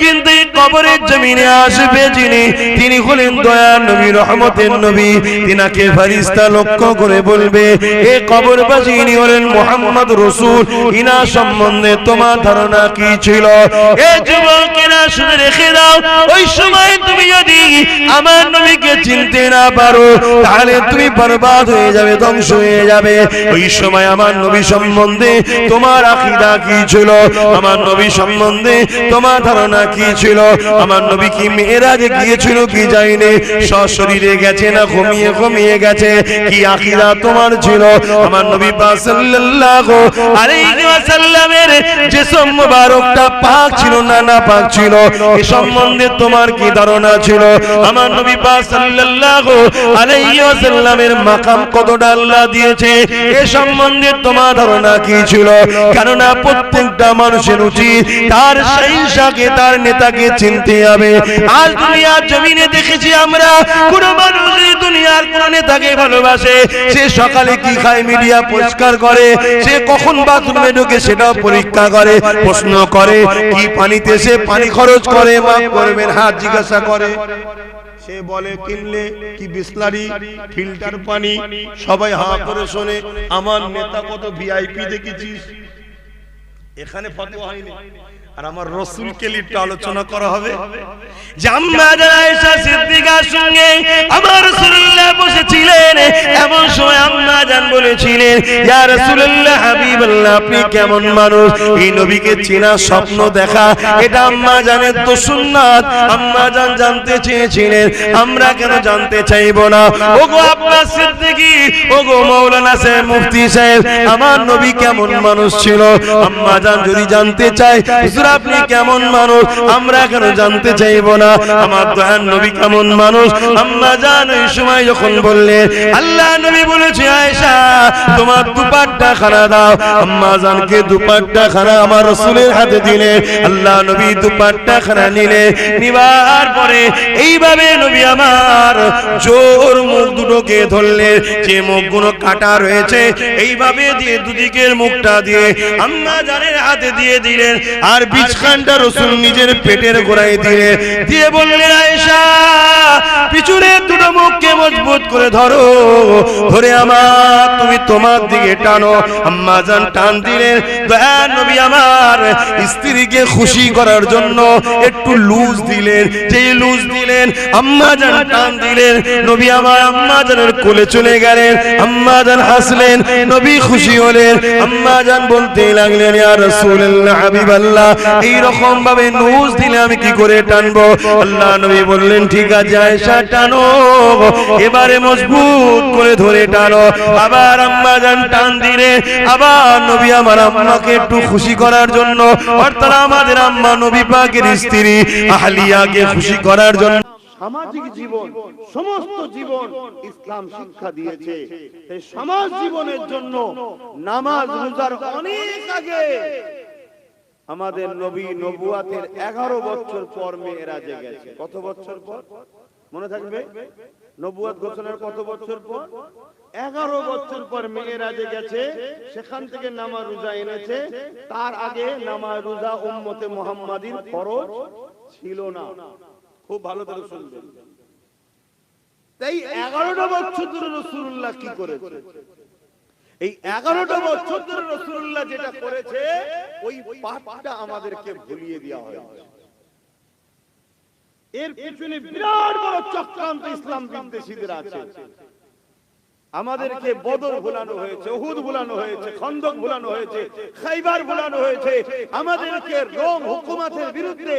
কিন্তু এই কবরের জমিনে আসবে যিনি, তিনি হলেন দয়ার নবী, রহমতের নবী। তিনাকে ফেরেশতা লক্ষ্য করে বলবে, এই কবরবাসী ইনি হলেন মুহাম্মদ রাসূল, ইনা সম্বন্ধে তোমার ধারণা কি ছিল? এই যুবকেরা শুনে রেখে দাও, ওই সময় তুমি যদি আমার নবীকে চিনতে না পারো, তাহলে তুমি বরবাদ হয়ে যাবে, ধ্বংস হয়ে যাবে। ওই সময় আমার নবী সম্বন্ধে তোমার আকীদা কি ছিল? আমার নবী সম্বন্ধে তোমার ধারণা কি ছিল? আমার নবী কি মেরাজে গিয়েছিল কি যায়নি? সশরীরে গেছে না ঘুমিয়ে গেছে? কি আকীদা তোমার ছিল? আমার নবী পাক সাল্লাল্লাহু আলাইহি ওয়াসাল্লামের জিসম মুবারকটা পাক ছিল না নাপাক ছিল, এই সম্বন্ধে তোমার কি ধারণা ছিল? আমার নবী পাক সাল্লাল্লাহু আলাইহি আলাইহি ওয়াসাল্লামের মাকাম কতটা আল্লাহ দিয়েছে এ সম্বন্ধে তোমার ধারণা কি ছিল? কেননা প্রত্যেকটা মানুষের উচিত তার শাইখাকে, তার নেতাকে চিনতে হবে। আজ দুনিয়ার জমিনে দেখেছি আমরা, কোন মানুষ দুনিয়ার কোন নেতাকে ভালোবাসে, সে সকালে কি খায় মিডিয়া পরিষ্কার করে, সে কখন বাথরুমে ঢোকে সেটাও পরীক্ষা করে, প্রশ্ন করে কি পানিতে সে পানি খরচ করে, মাফ করবেন হাত জিজ্ঞাসা করে, সে বলে কিনলে কি বিসলারি ফিল্টার পানি, সবাই হাঁ করে শোনে। আমার নেতা কত ভিআইপি দেখেছিস, এখানে ফতোয়া হয়নি। আর আমার রাসূলকে লিখতে আলোচনা করা হবে যে আম্মা আয়েশা সিদ্দিকার সঙ্গে আমার রাসূলুল্লাহ বসেছিলেন, এমন সময় আম্মা জান বলেছিলেন ইয়া রাসূলুল্লাহ হাবিবাল্লাহ আপনি কেমন মানুষ, এই নবীকে চেনা স্বপ্ন দেখা এটা আম্মা জানের তো সুন্নাত। আম্মা জান জানতে চেয়েছিলেন, আমরা কেন জানতে চাইবো না? ওগো আব্বাস সিদ্দিকী, ওগো মাওলানা সাহেব, মুফতি সাহেব, আমার নবী কেমন মানুষ ছিল? আম্মা জান যদি জানতে চায় আপনি কেমন মানুষ, আমরা কেন জানতে চাইবো না? আমার দয়ার নবী কেমন মানুষ? আম্মা জান ওই সময় যখন বললেন, আল্লাহ নবী বলেছে আয়েশা তোমার দুপাট্টা খানা দাও। আম্মা জানকে দুপাট্টা খানা আমার রাসূলের হাতে দিলেন। আল্লাহ নবী দুপাট্টা খানা নিলেন, নিবার পরে এইভাবে নবী আমার জোর মুখ দুটোকে ধরলেন, যে মুখগুলো কাটা রয়েছে এইভাবে দিয়ে দুদিকের মুখটা দিয়ে আম্মা জানের হাতে দিয়ে দিলেন। আর বিছখানটা রাসূল নিজের পেটের গোড়ায় দিয়ে বললেন আয়েশা পিছনে দুটো মুখকে মজবুত করে ধরো, ধরে আমার তুমি তোমার দিকে টানো। আম্মা জান টান দিলেন। দয়ার নবী আমার স্ত্রীকে খুশি করার জন্য একটু লুজ দিলেন, যেই লুজ দিলেন আম্মা জান টান দিলেন, নবী আমার আম্মা জানের কোলে চলে গেলেন। আম্মা জান হাসলেন, নবী খুশি হলেন। আম্মা জান বলতে লাগলেন ইয়া রাসূলুল্লাহ হাবিবাল্লাহ এই রকম ভাবে নুজ দিলে আমি কি করে টানবো? আল্লাহ নবী বললেন ঠিক আছে আয়েশা টানো, এবারে মজবুত করে ধরে টানো। আবার আম্মা জান টান দিলে, আবার নবী আমার আম্মাকে একটু খুশি করার জন্য, অর্থাৎ আমাদের আম্মা নবী পাকের স্ত্রী আহলিয়াকে খুশি করার জন্য সামাজিক জীবন, সমস্ত জীবন ইসলাম শিক্ষা দিয়েছে। এই সমাজ জীবনের জন্য নামাজ রোজার অনেক আগে আমাদের নবী নবুয়াতের 11 বছর পর মেরাজে গেছে। কত বছর পর মনে থাকবে? নবুয়াত ঘোষণার কত বছর পর? 11 বছর পর মেরাজে গেছে। সেখান থেকে নামাজ রোজা এনেছে। তার আগে নামাজ রোজা উম্মতে মুহাম্মাদির ফরজ ছিল না। খুব ভালো করে শুনবেন। তাই 11টা বছর ধরে রাসূলুল্লাহ কি করেছে? এই 11টা বছর ধরে রাসূলুল্লাহ যেটা করেছে ওই পাঠটা আমাদেরকে ভুলিয়ে দেওয়া হয়েছে। এর পিছনে বিরাট বড় চক্রান্ত ইসলাম বিদ্বেষীদের আছে। আমাদেরকে বদর ভুলানো হয়েছে, উহুদ ভুলানো হয়েছে, খন্দক ভুলানো হয়েছে, খাইবার ভুলানো হয়েছে। আমাদেরকে রোম হুকুমতের বিরুদ্ধে,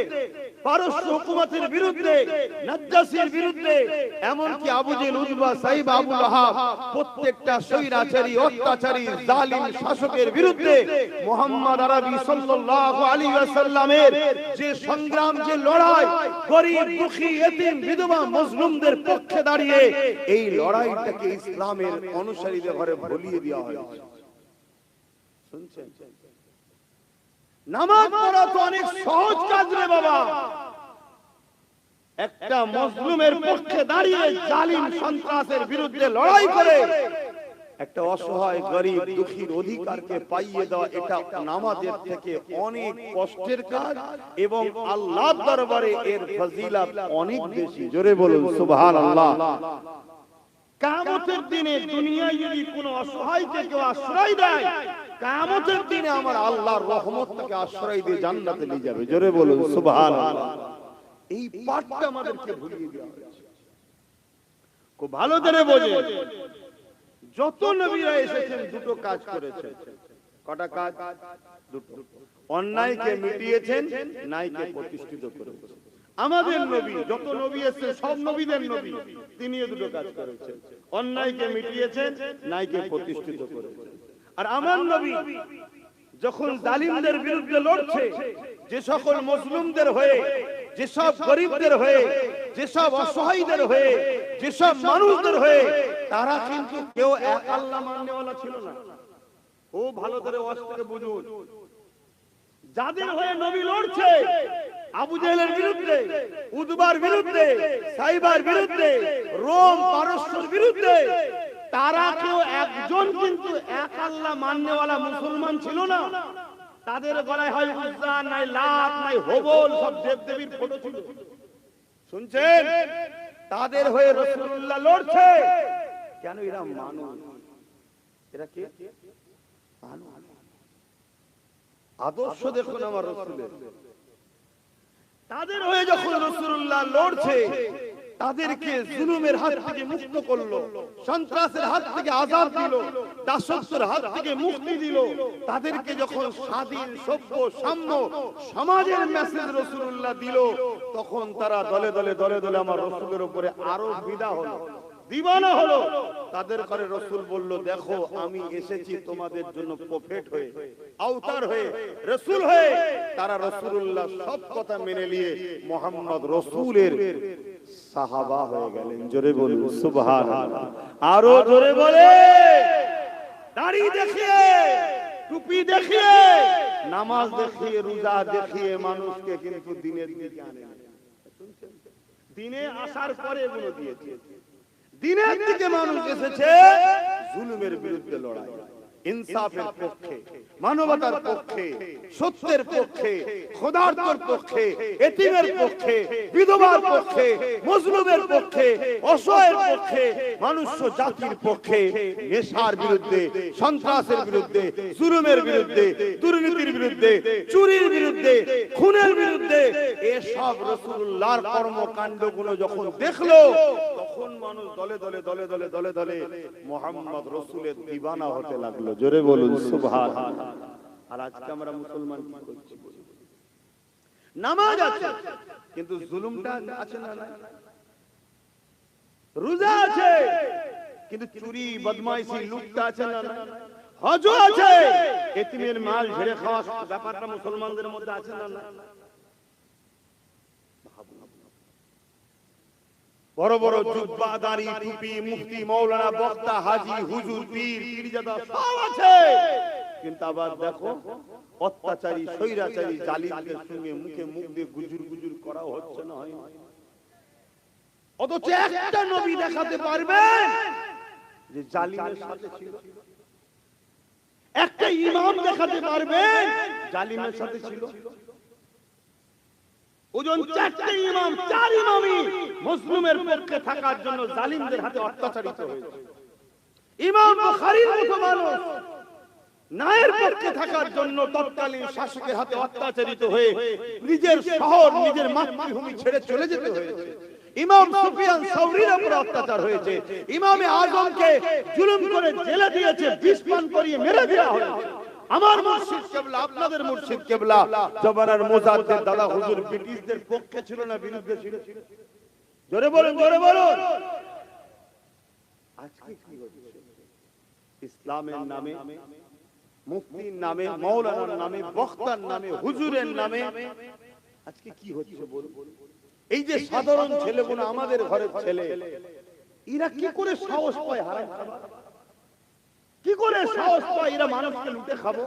পারস্য হুকুমতের বিরুদ্ধে, নাজ্জাসীর বিরুদ্ধে, এমনকি আবু জেহেল, উতবা, সাইবা, আবু লাহাব প্রত্যেকটা স্বৈরাচারী, অত্যাচারী, জালিম শাসকের বিরুদ্ধে মুহাম্মদ আরবি সাল্লাল্লাহু আলাইহি ওয়াসাল্লামের যে সংগ্রাম, যে লড়াই, গরীব, দুঃখী, এতিম, বিধবা, মজলুমদের পক্ষে দাঁড়িয়ে এই লড়াইটাকে ইসলামের অনুসারীদের ঘরে ভুলিয়ে দেওয়া হয়েছে। শুনছেন? নামাজ পড়া তো অনেক সহজ কাজ রে বাবা। একটা মজলুমের পক্ষে দাঁড়িয়ে জালিম সন্ত্রাসের বিরুদ্ধে লড়াই করে একটা অসহায় গরীব দুঃখীর অধিকারকে পাইয়ে দেওয়া, এটা নামাজের থেকে অনেক কষ্টের কাজ এবং আল্লাহর দরবারে এর ফজিলত অনেক বেশি। জোরে বলুন সুবহানাল্লাহ। কিয়ামতের দিনে দুনিয়ায় যদি কোনো অসহায়কে কেউ আশ্রয় দেয়, কিয়ামতের দিনে আমার আল্লাহর রহমত তাকে আশ্রয় দিয়ে জান্নাতে নিয়ে যাবে। জোরে বলুন সুবহানাল্লাহ। এই পাঠটা আমাদেরকে ভুলিয়ে দেওয়া হয়েছে। খুব ভালো করে বোঝেন, যত নবীরা এসেছেন দুটো কাজ করেছেন। কটা কাজ? দুটো। অন্যায়কে মিটিয়েছেন, ন্যায়কে প্রতিষ্ঠিত করেছেন। আমাদের নবী, যত নবী এসেছেন সব নবীদের নবী, তিনিও দুটো কাজ করেছেন। অন্যায়কে মিটিয়েছেন, ন্যায়কে প্রতিষ্ঠিত করেছেন। আর আমার নবী যখন জালিমদের বিরুদ্ধে লড়ছে, যে সকল মুসলিমদের হয়ে, যেসব গরিবদের হয়ে, যেসব অসহায়দের হয়ে যেসব মানুষদের হয়ে তারা কিন্তু কেউ এক আল্লাহ মাননেওয়ালা ছিল না। ও ভালো করে ওয়াজ থেকে বুঝুন, যাদের হয়ে নবী লড়ছে আবু জেহেলের বিরুদ্ধে, উতবার বিরুদ্ধে, সাইবার বিরুদ্ধে, রোম পারস্যের বিরুদ্ধে, তারা কেউ একজন কিন্তু এক আল্লাহ মাননেওয়ালা মুসলমান ছিল না। তাদের গলায় হয় উজ্জা, নাই লাত, নাই হবল, সব দেবদেবীর ফটো ছিল। শুনছেন? তাদের হয়ে রাসূলুল্লাহ লড়ছে কেন? এরা মানুষ। এরা কে? মানুষ। আদর্শ দেখুন আমার রাসূলের। তাদের হয়ে যখন রাসূলুল্লাহ লড়ছে, তাদেরকে জুলুমের হাত থেকে মুক্ত করলো, সন্ত্রাসের হাত থেকে আজাদ দিল, দাসত্বের হাত থেকে মুক্তি দিল। তাদেরকে যখন স্বাধীন, সভ্য, সাম্য সমাজের মেসেজ রাসূলুল্লাহ দিল, তখন তারা দলে দলে দলে দলে আমার রাসূলের উপরে আরো ফিদা হলো, দিওয়ানা হলো। তাদের করে রাসূল বলল, দেখো আমি এসেছি তোমাদের জন্য প্রফেট হয়ে, আওতার হয়ে, রাসূল হয়ে। তারা রাসূলুল্লাহ সব কথা মেনে নিয়ে মুহাম্মদ রাসূলের সাহাবা হয়ে গেলেন। জোরে বলুন সুবহানাল্লাহ। আরো জোরে বলে, দাড়ি দেখিয়ে, টুপি দেখিয়ে, নামাজ দেখিয়ে, রোজা দেখিয়ে মানুষকে কিন্তু দিনের দিকে আনেন। দিনে আসার পরে এগুলো দিয়েছে। দিনের দিকে মানুষ এসেছে জুলুমের বিরুদ্ধে লড়াই, ইনসাফের পক্ষে, মানবতার পক্ষে, সত্যের পক্ষে, খোদার্থের পক্ষে, এতিমের পক্ষে, বিধবার পক্ষে, মজলুমের পক্ষে, অসহায়ের পক্ষে, মনুষ্য জাতির পক্ষে, নেশার বিরুদ্ধে, সন্ত্রাসের বিরুদ্ধে, জুলুমের বিরুদ্ধে, দুর্নীতির বিরুদ্ধে, চুরির বিরুদ্ধে, খুনের বিরুদ্ধে। এসব রাসূলুল্লাহর কর্মকাণ্ডগুলো যখন দেখলো, তখন মানুষ দলে দলে দলে দলে দলে দলে মুহাম্মদ রাসূলের দিওয়ানা হতে লাগলো। জোরে বলুন সুবহানাল্লাহ। আর আজকে আমরা মুসলমান কি করছি? নামাজ আছে কিন্তু জুলুমটা আছে না? রোজা আছে কিন্তু চুরি, বদমাইশি, লুটটা আছে না? হজ আছে, এতিমের মাল ঝেড়ে খাওয়া ব্যাপারটা মুসলমানদের মধ্যে আছে না? বড় বড় জুব্বা, দাড়ি, টুপি, মুফতি, মাওলানা, বক্তা, হাজী, হুজুর, পীর, পীরজাদা সব আছে, কিন্তু আবার দেখো অত্যাচারী, স্বৈরাচারী, জালিমদের সঙ্গে মুখে মুখ দিয়ে গুজুর গুজুর করা হচ্ছে না? হয় না? অথচ একটা নবী দেখাতে পারবেন যে জালিমের সাথে ছিল? একটা ইমাম দেখাতে পারবেন জালিমের সাথে ছিল? ওজন চারটে ইমাম, চার ইমামই মুসলিমের পক্ষে থাকার জন্য জালিমদের হাতে অত্যাচারিত হয়েছে। ইমাম বুখারীর মতো মানুষ ন্যায়ের পক্ষে থাকার জন্য তৎকালীন শাসকের হাতে অত্যাচারিত হয়ে নিজের শহর, নিজের মাতৃভূমি ছেড়ে চলে যেতে হয়েছে। ইমাম সুফিয়ান সাওরীর উপর অত্যাচার হয়েছে। ইমামে আজমকে জুলুম করে জেলে দিয়েছে, বিষ পান করিয়ে মেরে দেওয়া হয়েছে। আমার মুর্শিদ কেবলা, আপনাদের মুর্শিদ কেবলা জমানার মুজাদ্দিদ দাদা হুজুর ব্রিটিশদের পক্ষে ছিল না বিরুদ্ধে ছিল? জোরে বলুন, জোরে বলুন। আজকে কি হচ্ছে? ইসলামের নামে, মুফতির নামে, মাওলানার নামে, বক্তার নামে, হুজুরের নামে আজকে কি হচ্ছে বলুন? এই যে সাধারণ ছেলেগুলো, আমাদের ঘরের ছেলে, এরা কি করে সাহস পায় হারাম খাবার? কি করে সাহস পায় এরা মানুষকে লুটে খাবো?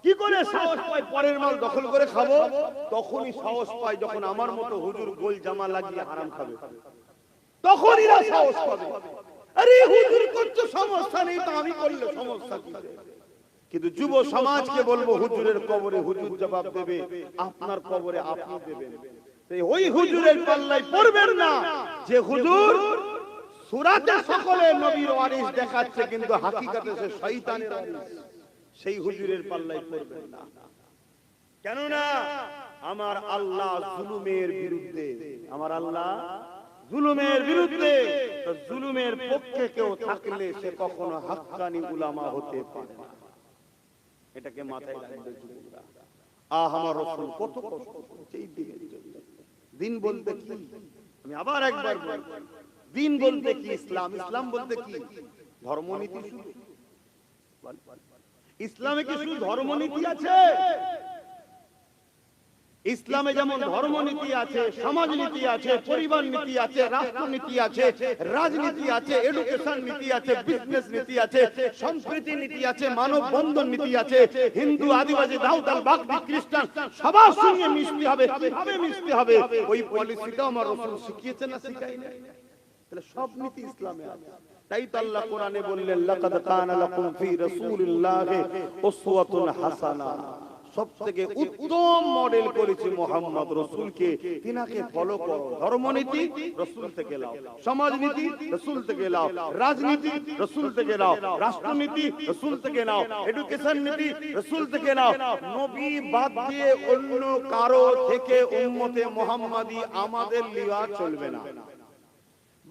কি করে সাহস পায় পরের মাল দখল করে খাবো? তখনই সাহস পায় যখন আমার মতো হুজুর গোল জামা লাগিয়ে হারাম খাবে, তখন এরা সাহস পাবে। আরে হুজুর করছে, সমস্যা নেই, তো আমি করলে সমস্যা কি? কিন্তু যুব সমাজকে বলবো, হুজুরের কবরে হুজুর জবাব দেবে, আপনার কবরে আপনি দেবেন। ওই হুজুরের পাল্লায় পড়বেন না যে হুজুর সূরাতে সকলে নবীর ওয়ারিস দেখাচ্ছে কিন্তু হাকিকাতে সে শয়তানের ওয়ারিস। সেই হুজুরের পাল্লায় পড়বেন না। কেন না? আমার আল্লাহ জুলুমের বিরুদ্ধে, আমার আল্লাহ জুলুমের বিরুদ্ধে। তো জুলুমের পক্ষে কেউ থাকলে সে কখনো হাক্কানি উলামা হতে পারে না। এটাকে মাথায় রাখবে যুবকরা। আমার রাসূল কত কষ্ট করেছে এই দিনের জন্য। দিন বলতে কি? আমি আবার একবার বলবো, দিন বলতে কি? ইসলাম। ইসলাম বলতে কি? ধর্মনীতি শুধু? ইসলামে কি শুধু ধর্মনীতি আছে? ইসলামে যেমন ধর্মনীতি আছে, সমাজনীতি আছে, পরিবার নীতি আছে, রাষ্ট্রনীতি আছে, রাজনীতি আছে, এডুকেশন নীতি আছে, বিজনেস নীতি আছে, সংস্কৃতি নীতি আছে, মানব বন্ধন নীতি আছে। হিন্দু, আদিবাসী, দাউদাল, বাগদি, খ্রিস্টান সবার সঙ্গে মিশতে হবে। কিভাবে মিশতে হবে ওই পলিসিটা আমার রাসূল শিখিয়েছেন না শিখাই না? তাহলে সব নীতি ইসলামে আছে। তাই তো আল্লাহ কোরআনে বললেন, লাকাদ কানা লাকুম ফি রাসূলিল্লাহি উসওয়াতুন হাসানা। সবথেকে উত্তম মডেল করেছে মুহাম্মদ রাসূলকে, তিনাকে ফলো করো। ধর্মনীতি রাসূল থেকে নাও, সমাজনীতি রাসূল থেকে নাও, রাজনীতি রাসূল থেকে নাও, রাষ্ট্রনীতি রাসূল থেকে নাও, এডুকেশন নীতি রাসূল থেকে নাও। নবী বাদ দিয়ে অন্য কারো থেকে উম্মতে মুহাম্মাদি আমাদের লিওয়া চলবে না।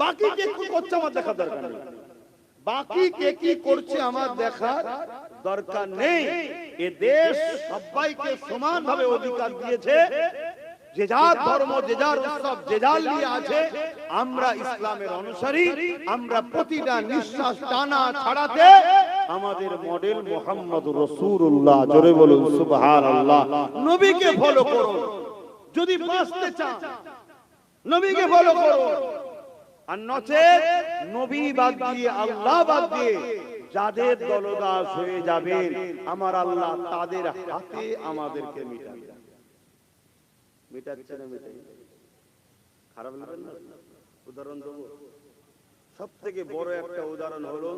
বাকি কে কি করছে আমার দেখা দরকার নেই, বাকি কে কি করছে আমার দেখার দরকার নেই। এ দেশ সবাইকে সমানভাবে অধিকার দিয়েছে, যে যার ধর্ম, যে যার উৎসব, যে যার নিয়ে আছে। আমরা ইসলামের অনুসারী, আমরা প্রতিটা নিঃশ্বাস টানা ছাড়াতে আমাদের মডেল মুহাম্মদুর রাসূলুল্লাহ। জোরে বলুন সুবহানাল্লাহ। নবীকে ফলো করুন যদি বাঁচতে চান, নবীকে ফলো করুন। আর নচেত নবী বাদ দিয়ে, আল্লাহ বাদ দিয়ে যাদের দলদাস হয়ে যাবে, আমার আল্লাহ তাদের হাতে আমাদেরকে মিটাবেন। মিটাচ্ছে না মিটাই? খারাপ লাগবে না? উদাহরণ দেব। সব থেকে বড় একটা উদাহরণ হলো,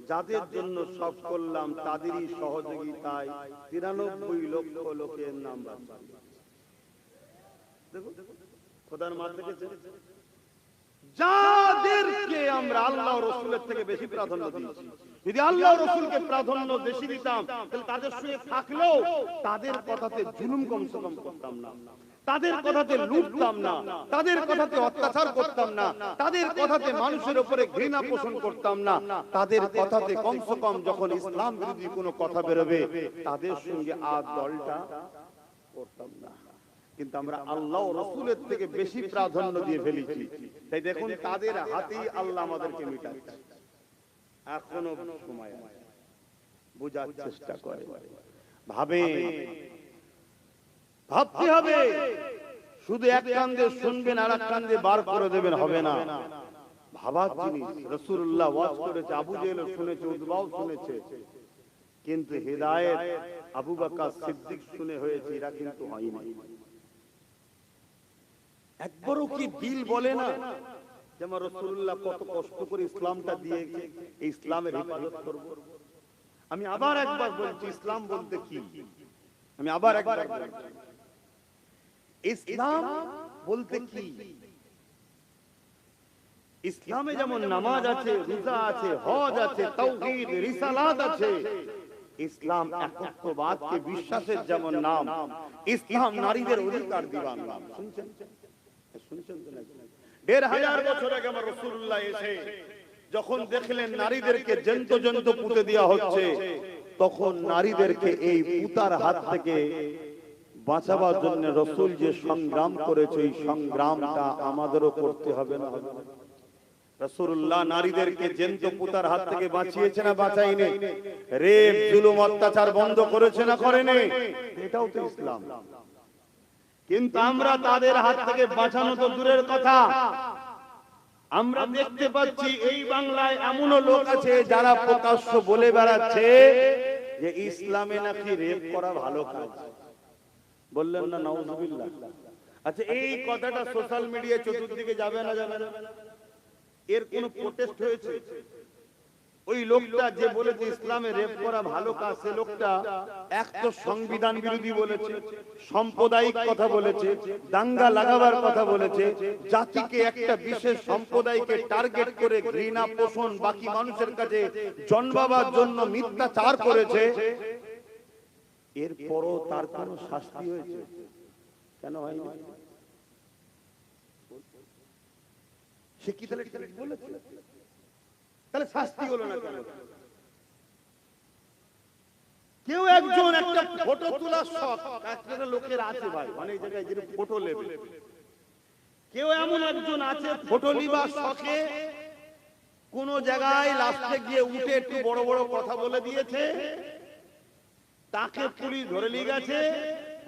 যাদের জন্য সব করলাম তাদেরই সহযোগিতায় 93 লক্ষ লোকের নাম বাঁচা। দেখো খোদার মার দেখেছে, যাদেরকে আমরা আল্লাহ রাসূলের থেকে বেশি প্রাধান্য দিয়েছি। যদি আল্লাহ রাসূলকে প্রাধান্য বেশি দিতাম, তাহলে তাদের সঙ্গে থাকলেও তাদের কথাতে জুলুম কমসে কম করতাম না, তাদের কথাতে লুটতাম না, তাদের কথাতে অত্যাচার করতাম না, তাদের কথাতে মানুষের উপরে ঘৃণা পোষণ করতাম না, তাদের কথাতে কমসে কম যখন ইসলাম বিরোধী কোনো কথা বেরোবে তাদের সঙ্গে আর দলটা করতাম না। কিন্তু আমরা আল্লাহ ও রাসূলের থেকে বেশি প্রাধান্য দিয়ে ফেলেছি। তাই দেখুন তাদের হাতেই আল্লাহ আমাদেরকে মিটাচ্ছে। এখনো সময় আছে, বোঝার চেষ্টা করে ভাবে, ভাবতে হবে। শুধু এক কান দিয়ে শুনবেন আর এক কান দিয়ে বার করে দেবেন হবে না। ভাবার জিনিস। রাসূলুল্লাহ ওয়াজ করেছে, আবু জেহেল শুনেছে, উতবাও শুনেছে, কিন্তু হিদায়াত আবু বকর সিদ্দিক শুনে হয়েছে, এরা কিন্তু হয়নি। একবারও কি দিল বলে না যে আমার রাসূলুল্লাহ কত কষ্ট করে ইসলামটা দিয়েছে, এই ইসলামের হেফাজত করব? আমি আবার একবার বলছি, ইসলাম বলতে কি? আমি আবার একবার বলছি, ইসলাম বলতে কি? ইসলামে যেমন নামাজ আছে, রোজা আছে, হজ আছে, তাওহীদ, রিসালাত আছে। ইসলাম একত্ববাদকে বিশ্বাসের যেমন নাম, ইসলাম নারীদের অধিকার দিবার নাম। শুনছেন? শুনছেন তো নাকি? ১৫০০ বছর আগে আমার রাসূলুল্লাহ এসে যখন দেখলেন নারীদেরকে জ্যান্ত জ্যান্ত পুঁতে দেওয়া হচ্ছে, তখন নারীদেরকে এই পুতার হাত থেকে বাঁচাবার জন্য রাসূল যে সংগ্রাম করেছে, এই সংগ্রামটা আমাদেরও করতে হবে না? রাসূলুল্লাহ নারীদেরকে জ্যান্ত পুতার হাত থেকে বাঁচিয়েছে না বাঁচায়নি? রেপ, জুলুম, অত্যাচার বন্ধ করেছে না করেনি? এটাও তো ইসলাম। কিন্তু আমরা তাদের হাত থেকে বাঁচানো তো দূরের কথা, আমরা দেখতে পাচ্ছি এই বাংলায় এমনও লোক আছে যারা প্রকাশ্য বলে বেড়াচ্ছে যে ইসলামে নাকি রেপ করা ভালো কাজ। বললেন না নাউজুবিল্লাহ? আচ্ছা, এই কথাটা সোশ্যাল মিডিয়ায় চতুর্দিকে যাবে না যাবে না? এর কোনো প্রোটেস্ট হয়েছে? ওই লোকটা যে বলেছে ইসলামে রেপ করা ভালো কাজ, সে লোকটা এক তো সংবিধান বিরোধী বলেছে, সাম্প্রদায়িক কথা বলেছে, দাঙ্গা লাগাবার কথা বলেছে, জাতিকে একটা বিশেষ সম্প্রদায়কে টার্গেট করে ঘৃণা পোষণ বাকি মানুষের কাছে জন্মাবার জন্য মিথ্যাচার করেছে। এরপরও তার কোনো শাস্তি হয়েছে? কেন হয়নি? সে কি তাহলে ঠিক বলেছে? তাহলে শাস্তি হলো না কেন? কেউ একজন একটা ফটো তোলার শখ একটা লোকের আছে ভাই, অনেক জায়গায় যে ফটো নেবে, কেউ এমন একজন আছে ফটো নিবার শখে কোন জায়গায় লাস্টে গিয়ে উঠে একটু বড় বড় কথা বলে দিয়েছে, তাকে পুলিশ ধরে নিয়ে গেছে,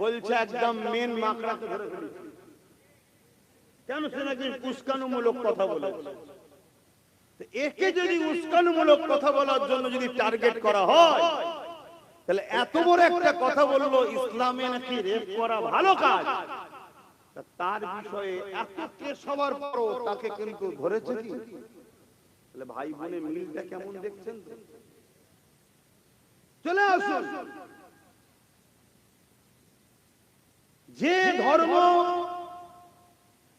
বলছে একদম মেন মাকড়াকে ধরে ফেলেছে। কেন? সে নাকি উস্কানিমূলক কথা বলেছে। একে যদি উস্কানিমূলক কথা বলার জন্য যদি টার্গেট করা হয়, তাহলে এত বড় একটা কথা বললো ইসলামে নাকি রেপ করা ভালো কাজ, তার বিষয়ে এত কেস হওয়ার পরও তাকে কিন্তু ধরেছে কি? তাহলে ভাই বোনের মিলটা কেমন দেখছেন? চলে আসুন, যে ধর্ম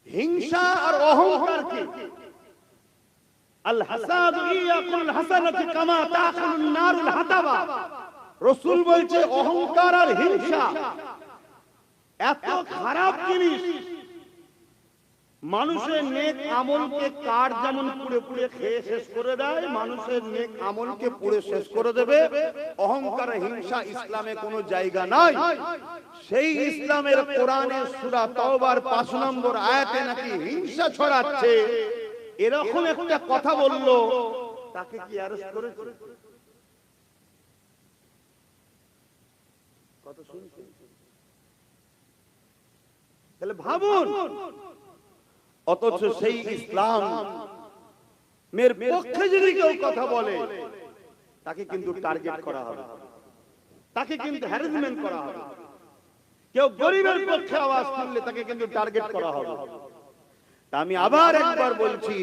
হিংসা আর অহংকারকে আল হাসাদু ইয়াকুল হাসানাতু কামা তাকুলুন নারুল হাতাবা, রাসূল বলছে অহংকার আর হিংসা এত খারাপ জিনিস, মানুষের নেক আমলকে কাঠ যেমন পুড়ে পুড়ে খেয়ে শেষ করে দেয়, মানুষের নেক আমলকে পুড়ে শেষ করে দেবে। অহংকার হিংসা ইসলামে কোনো জায়গা নাই। সেই ইসলামের কোরআনের সূরা তাওবার 5 নম্বর আয়াতে নাকি হিংসা ছড়াচ্ছে এরকম একটা কথা বললো, তাকে কি অ্যারেস্ট করেছে? কত শুনছেন? তাহলে ভাবুন, অথচ সেই ইসলাম মের পক্ষে যদি কেউ কথা বলে তাকে কিন্তু টার্গেট করা হবে, তাকে কিন্তু হ্যারাসমেন্ট করা হবে। কেউ গরিবের পক্ষে আওয়াজ তুললে তাকে কিন্তু টার্গেট করা হবে। আমি আবার একবার বলছি,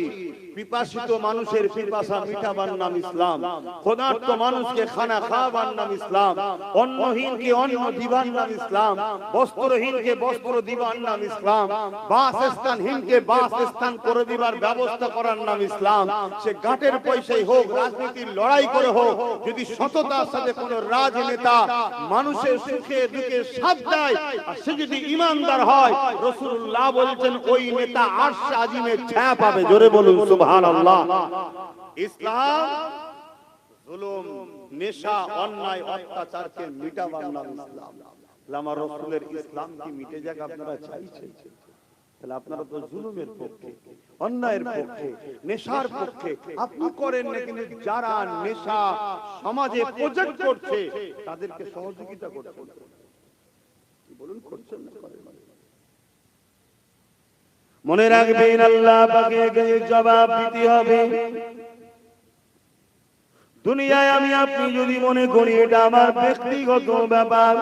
পিপাসিত মানুষের পিপাসা মিটাবার নাম ইসলাম, ক্ষুধার্ত মানুষকে খানা খাওয়াবার নাম ইসলাম, অন্নহীনকে অন্ন দিবার নাম ইসলাম, বস্ত্রহীনকে বস্ত্র দিবার নাম ইসলাম, বাসস্থানহীনকে বাসস্থান করে দিবার ব্যবস্থা করার নাম ইসলাম। সে গাঁটের পয়সাই হোক, রাজনীতির লড়াই করে হোক, যদি সততার সাথে কোন রাজনেতা মানুষের সুখে দুঃখে সাথ দেয় আর সে যদি ঈমানদার হয়, রাসূলুল্লাহ বলেছেন ওই নেতা আরশ আজিমের ছায়া পাবে। জোরে বলুন সুবহানাল্লাহ। ইসলাম জুলুম, নেশা, অন্যায়, অত্যাচারকে মিটাবার নাম ইসলাম। আমার রাসূলের ইসলাম কি মিটে যাক আপনারা চাইছেন? তাহলে আপনারা তো জুলুমের পক্ষে, অন্যায়ের পক্ষে, নেশার পক্ষে। আপনি করেন না, কিন্তু যারা নেশা সমাজে প্রজেক্ট করছে তাদেরকে সহযোগিতা করছেন। কি বলুন, করছেন না করেন? মনে রাখবেন, আল্লাহ পাকের জবাব দিতে হবে। দুনিয়ায় আমি আপনি যদি মনে করি এটা আমার ব্যক্তিগত ব্যাপার,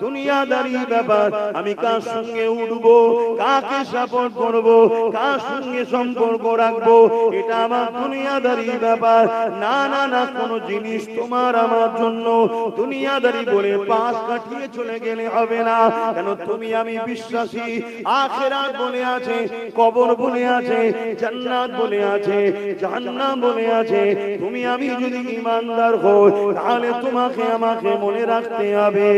দুনিয়াদারি ব্যাপার, আমি কার সঙ্গে উঠবো, কাকে সাপোর্ট করব, কার সঙ্গে সম্পর্ক রাখবো, এটা আমার দুনিয়াদারি ব্যাপার। না না না, কোন জিনিস তোমার আমার জন্য দুনিয়াদারি বলে পাশ কাটিয়ে চলে গেলে হবে না। কেন? তুমি আমি বিশ্বাসী, আখিরাত বলে আছে, কবর বলে আছে, জান্নাত বলে আছে, জাহান্নাম বলে আছে। তুমি আমি যদি ইমানদার হই, তাহলে তোমাকে আমাকে মনে রাখতে হবে,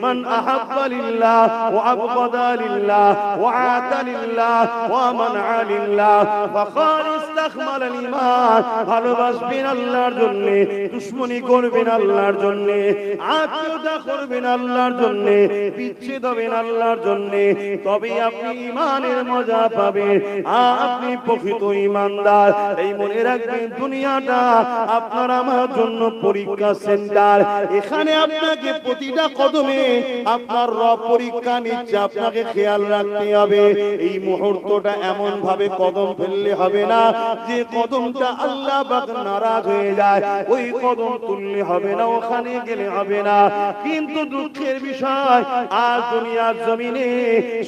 মান আহাব্বা লিল্লাহ ওয়া আবগাদা লিল্লাহ ওয়া আতা লিল্লাহ ওয়া মানআ লিল্লাহ ফাকাদ ইস্তাকমাল আল ঈমান। ভালোবাসবেন আল্লাহর জন্য, দুশমনি করবেন আল্লাহর জন্য, আত্মীয়তা করবেন আল্লাহর জন্য, বিচ্ছেদ হবেন আল্লাহর জন্য, তবে আপনি ঈমানের মজা পাবেন, আপনি প্রকৃত ঈমানদার। এই মনে রাখবেন, দুনিয়াটা আপনার আমার জন্য পরীক্ষা সেন্টার। এখানে আপনাকে প্রতিটা কদমে আপনার রব পরীক্ষা নিচ্ছে, আপনাকে খেয়াল রাখতে হবে। এই মুহূর্তটা এমন ভাবে কদম ফেললে হবে না যে কদমটা আল্লাহ পাক নারাজ হয়ে যায়, ওই কদম তুললে হবে না, ওখানে গেলে হবে না। কিন্তু দুঃখের বিষয়, আজ দুনিয়ার জমিনে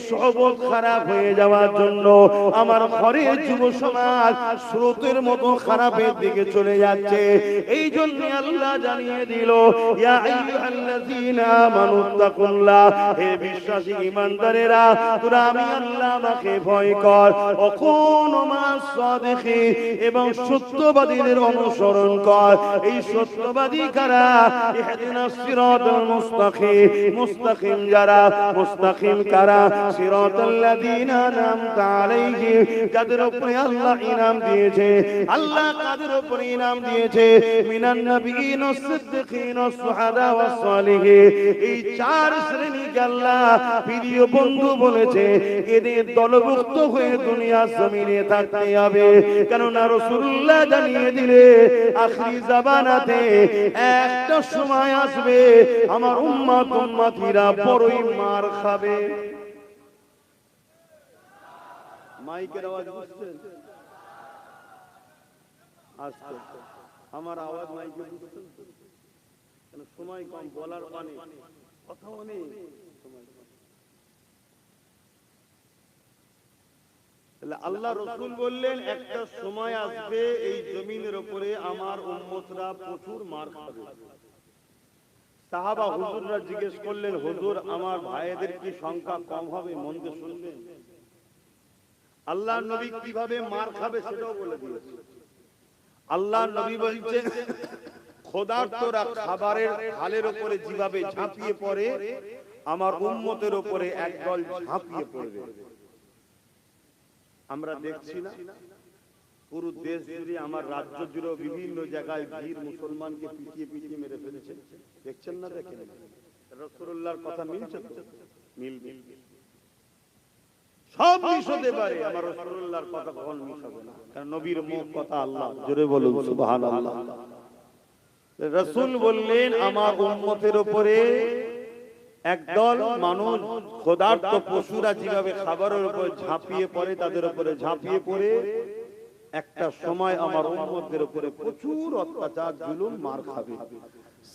সবল খারাপ হয়ে যাওয়ার জন্য আমার ঘরের যুব সমাজ স্রোতের মতো খারাপের দিকে চলে যাচ্ছে। এই জন্য আল্লাহ জানিয়ে দিল, ইয়া আইয়ুহাল্লাযীনা আমানুত্তাকুল্লাহ, হে বিশ্বাসী ঈমানদারেরা, তোমরা আমি আল্লাহকে ভয় কর, ওয়াকুনু মা'আস সাদিকিন, এবং সত্যবাদীদের অনুসরণ কর। এই সত্যবাদী কারা? ইহদিনাস সিরাতাল মুস্তাকিম, মুস্তাকিম যারা, মুস্তাকিম কারা? সিরাতাল্লাযীনা আন'আমতা আলাইহিম, যাদের উপরে আল্লাহ ইনাম দিয়েছে। আল্লাহ কাদের উপরে ইনাম দিয়েছে? মিনান নাবিয়িন ওয়াস সিদ্দিকিন ওয়াস শুহাদা ওয়াস সালিহিন। এই চার শ্রেণীকে আল্লাহ প্রিয় বন্ধু বলেছে, এদের দলভুক্ত হয়ে দুনিয়ার জমিনে থাকতে হবে। কেননা রাসূলুল্লাহ জানিয়ে দিলে আখিরি জামানাতে একটা সময় আসবে আমার উম্মতিরা বড়ই মার খাবে। মাইকের আওয়াজ বুঝছেন? আস্তে আমার আওয়াজ মাইকে বুঝছেন? কেন সময় কম, বলার পানি কথা অনেক সময়। আল্লাহ রাসূল বললেন একটা সময় আসবে এই জমিনের উপরে আমার উম্মতরা প্রচুর মার খাবে। সাহাবা হুজুররা জিজ্ঞেস করলেন, হুজুর আমার ভাইদের কি সংখ্যা কম হবে? মন দিয়ে শুনলেন। আল্লাহ নবী কিভাবে মার খাবে সেটাও বলে দিয়েছে। আল্লাহ নবী বলছেন ক্ষুধার্তরা খাবারের থালের উপরে যেভাবে ঝাঁপিয়ে পড়ে আমার উম্মতের উপরে একদল ঝাঁপিয়ে পড়বে। আমরা দেখছি না পুরো দেশ জুড়ে, আমার রাজ্য জুড়ে বিভিন্ন জায়গায় ভিড় মুসলমানকে পিটিয়ে পিটিয়ে মেরে ফেলেছে, দেখছেন না? দেখেন রাসূলুল্লাহর কথা মিলছে তো? মিলবে। সব মিশ হতে পারে, আমার রাসূলুল্লাহর কথা কখনো মিশ হবে না, কারণ নবীর মুখ কথা আল্লাহ। জোরে বলুন সুবহানাল্লাহ। রাসূল বললেন আমার উম্মতের উপরে একদল মানুষ ক্ষুধার্ত পশুরা যেভাবে খাবারের উপর ঝাঁপিয়ে পড়ে তাদের উপরে ঝাঁপিয়ে পড়ে একটা সময় আমার উম্মতের উপরে প্রচুর অত্যাচার জুলুম মার খাবে।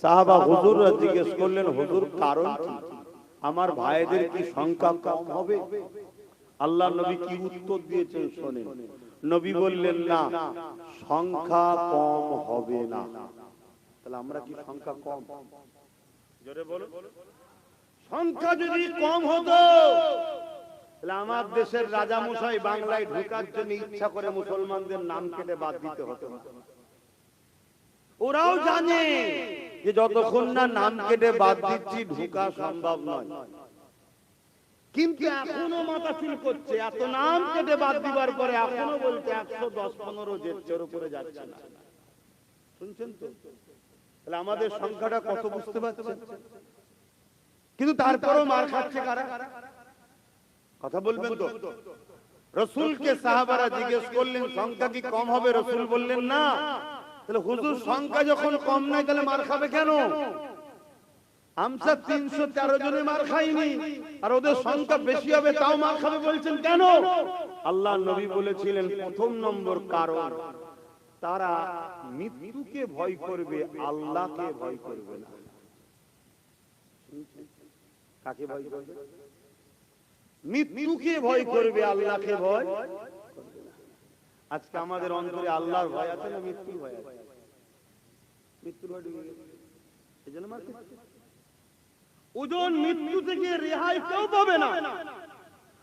সাহাবা হুজুররা জিজ্ঞেস করলেন, হুজুর কারণ কি? আমার ভাইদের কি সংখ্যা কম হবে? আল্লাহ নবী কি উত্তর দিয়েছেন শোনেন। নবী বললেন না, সংখ্যা কম হবে না। তাহলে আমরা কি সংখ্যা কম? জোরে বলো। সংখ্যা যদি কম হতো তাহলে আমার দেশের রাজা মশাই বাংলায় ঢোকার জন্য ইচ্ছা করে মুসলমানদের নাম কেটে বাদ দিতে হতো। ওরাও জানে যে যতক্ষণ না নাম কেটে বাদ দিচ্ছি ঢোকা সম্ভব নয়, কিন্তু এখনো মাথা চুল করছে। এত নাম কেটে বাদ দিবার পরে এখনো বলতে 110-15 জেটের উপরে যাচ্ছে না। শুনছেন তো? তাহলে আমাদের সংখ্যাটা কত বুঝতে পারছেন? কিন্তু তারপরও মার খাচ্ছে কারা? কথা বলবেন তো? রাসূলকে সাহাবারা জিজ্ঞেস করলেন সংখ্যা কি কম হবে? রাসূল বললেন না। তাহলে হুজুর সংখ্যা যখন কম নাই তাহলে মার খাবে কেন? আমরা 313 জনে মার খাইনি, আর ওদের সংখ্যা বেশি হবে তাও মার খাবে বলছেন কেন? আল্লাহ নবী বলেছিলেন প্রথম নম্বর কারণ তারা মৃত্যুকে ভয় করবে, আল্লাহকে ভয় করবে না। কাকে ভয় করবে? মৃত্যুকে ভয় করবে, আল্লাহকে ভয় করবে না। আজকে আমাদের অন্তরে আল্লাহর ভয় আছে না মৃত্যুর ভয় আছে? মৃত্যুর ভয় ঢুকে গেছে, এজন্য মারতে। ওজন মৃত্যু থেকে রেহাই কেউ পাবে না,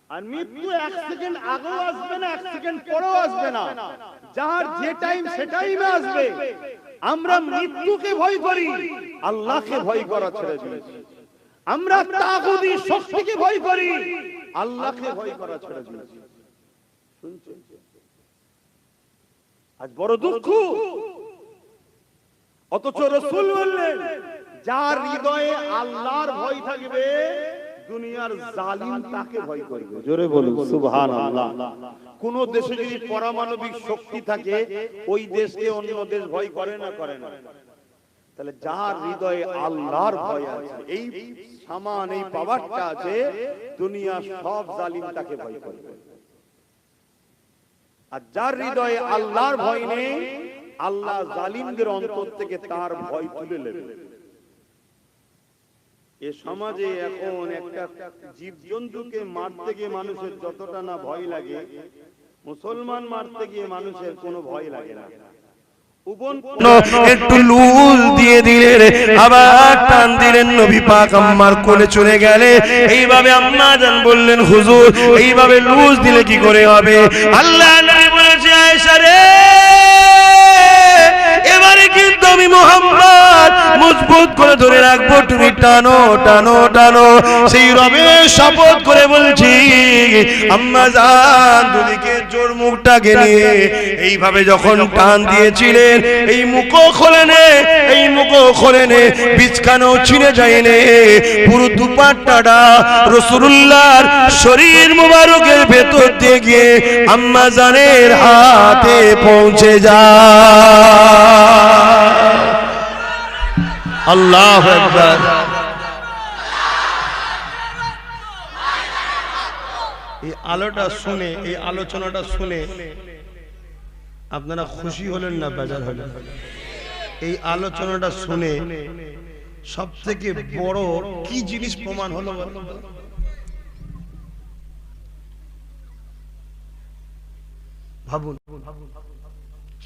আর মৃত্যু 1 সেকেন্ড আগেও আসবে না, 1 সেকেন্ড পরেও আসবে না। যার যে টাইম সে টাইমে আসবে। আমরা মৃত্যুকে ভয় করি, আল্লাহকে ভয় করা ছেড়ে দিয়েছি। আমরা তাগুতি শক্তিকে ভয় করি, আল্লাহকে ভয় করা ছেড়ে দিয়েছি। শুনছেন? আজ বড় দুঃখ। অথচ রাসূল বললেন যার হৃদয়ে আল্লাহর ভয় থাকবে দুনিয়ার জালিম তাকে ভয় করবে। জোরে বলুন সুবহানাল্লাহ। কোন দেশে যদি পারমাণবিক শক্তি থাকে ওই দেশকে অন্য দেশ ভয় করে না? করে না। তাহলে যার হৃদয়ে আল্লাহর ভয় আছে, এই সামান এই পাওয়ারটা আছে, দুনিয়া সব জালিম তাকে ভয় করবে। আর যার হৃদয়ে আল্লাহর ভয় নেই, আল্লাহ জালিমদের অন্তর থেকে তার ভয় তুলে নেবে। এ সমাজে এখন একটা জীবজন্তুকে মারতে গিয়ে মানুষের যতটা না ভয় লাগে, মুসলমান মারতে গিয়ে মানুষের কোনো ভয় লাগে না। একটু লুজ দিয়ে দিলেন, আবার টান দিলেন, নবী পাক আম্মার কোলে চলে গেলে। এইভাবে আম্মা জান বললেন হুজুর এইভাবে লুজ দিলে কি করে হবে? আল্লাহ নবী বলেছে আয়েশা রে এবারে কিন্তু আমি মুহাম্মদ মজবুত করে ধরে রাখবো, তুমি টানো টানো টানো। সেই রবের শপথ করে বলছি আম্মা জান দুদিকে জোর মুখটাকে নিয়ে এইভাবে যখন টান দিয়েছিলেন, এই মুখও খোলে নে, এই মুখও খোলে নে, বিছখানো ছিঁড়ে যায় নে, পুরো দুপাট্টাটা রাসূলুল্লাহর শরীর মুবারকের ভেতর দিয়ে গিয়ে আম্মা জানের হাতে পৌঁছে যায়। আল্লাহু আকবার। এই আলোটা শুনে, এই আলোচনাটা শুনে আপনারা খুশি হলেন না বেজার হলেন? এই আলোচনাটা শুনে সব থেকে বড় কি জিনিস প্রমাণ হলো ভাবুন,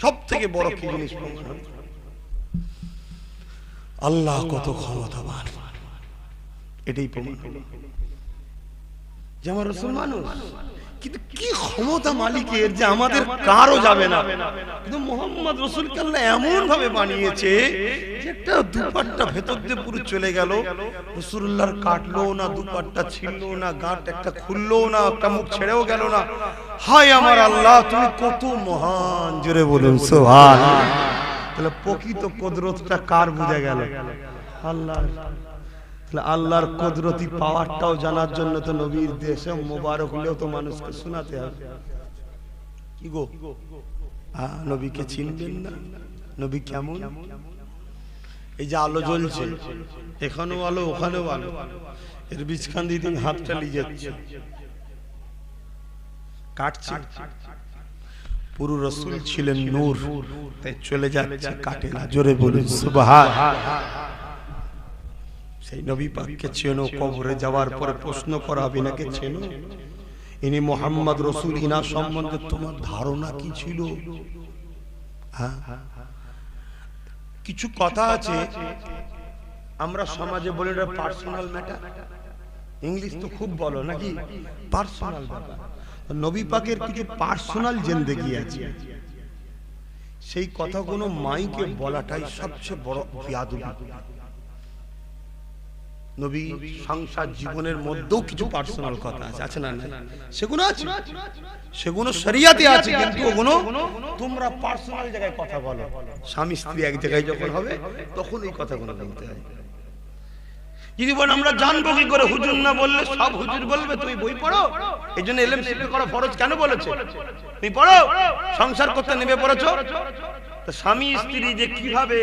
সব থেকে বড় কি জিনিস প্রমাণ হলো? আল্লাহ কত ক্ষমতাবান, এটাই প্রমাণ হলো যে আমার রাসূল মানুষ, কিন্তু কি ক্ষমতা মালিকের যে আমাদের কারো যাবে না। কিন্তু মুহাম্মদ রাসূলকে আল্লাহ এমন ভাবে বানিয়েছে যে একটা দুপাট্টা ভেতর দিয়ে পুরো চলে গেল, রাসূলুল্লাহর কাটলো না, দুপাট্টা ছিললো না, গাঁট একটা খুললো না, একটা মুখ ছেড়েও গেল না। হায় আমার আল্লাহ, তুমি কত মহান, জোরে বলুন সুবহানাল্লাহ। তাহলে প্রকৃত কুদরতটা কার বুঝা গেল? আল্লাহ। আল্লাহর কুদরতি পাওয়ারটাও জানার জন্য তো নবীর দেশে মোবারক হলেও তো মানুষকে শোনাতে হবে। কি গো, নবীকে চিনবেন না? নবী কেমন? এই যে আলো জ্বলছে, এখানেও আলো ওখানেও আলো, এর বিছখান দিয়ে তুমি হাত চালিয়ে যাচ্ছে, কাটছে। পুরো রাসূল ছিলেন নূর, তাই চলে যাচ্ছে, কাটে না। জোরে বলুন সুবহানাল্লাহ। সেই নবী পাককে চেনো, কবরে যাওয়ার পরে প্রশ্ন করা হবে নাকি চেনো? ইনি মুহাম্মদ রাসূল, ইনার সম্বন্ধে তোমার ধারণা কি ছিল? কিছু কথা আছে আমরা সমাজে বলি এটা পার্সোনাল ম্যাটার। ইংলিশ তো খুব বলো নাকি, পার্সোনাল ব্যাপার। নবী পাকের কিছু পার্সোনাল জিন্দেগি আছে, সেই কথাগুলো মাইকে বলাটাই সবচেয়ে বড় বিয়াদবি। নবী সংসার জীবনের মধ্যেও কিছু পার্সোনাল কথা আছে, আছে না? সেগুলো আছে, সেগুলো শরিয়াতে আছে, কিন্তু ওগুলো তোমরা পার্সোনাল জায়গায় কথা বলো। স্বামী স্ত্রী এক জায়গায় যখন হবে তখন এই কথাগুলো বলতে হয়। যদি বলেন আমরা জানবো কি করে, হুজুর না বললে সব হুজুর বলবে তুমি বই পড়ো, এই জন্য এলএম শিক্ষা করা ফরজ কেন বলেছে? তুমি পড়ো, সংসার করতে নেমে পড়েছো। তো স্বামী স্ত্রী যে কিভাবে,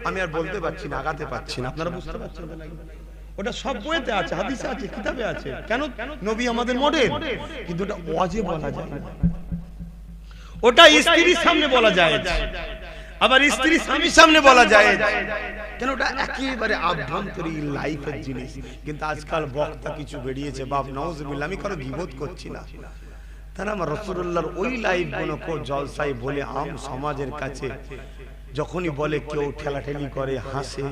আমি আর বলতে পারছি না, আগাতে পারছি না, আপনারা বুঝতে পারছেন না? ওটা সব বইতে আছে, হাদিসে আছে, কিতাবে আছে। কেন? নবী আমাদের মডেল, কিন্তু ওটা ওয়াজে বলা যায় না। ওটা স্ত্রীর সামনে বলা যায়, আবার স্ত্রী স্বামীর সামনে বলা যায়, কেন? ওটা একেবারে আভ্যন্তরীণ লাইফের জিনিস। কিন্তু আজকাল বক্তা কিছু বেরিয়েছে, বাপ নাউজুবিল্লাহ, আমি কারো গীবত করছি না, তারা আমার রাসূলুল্লাহর ওই লাইফ গুলো কো জলসাই বলে আম সমাজের কাছে যখনই বলে কেউ ঠেলাঠেলি করে, হাসে।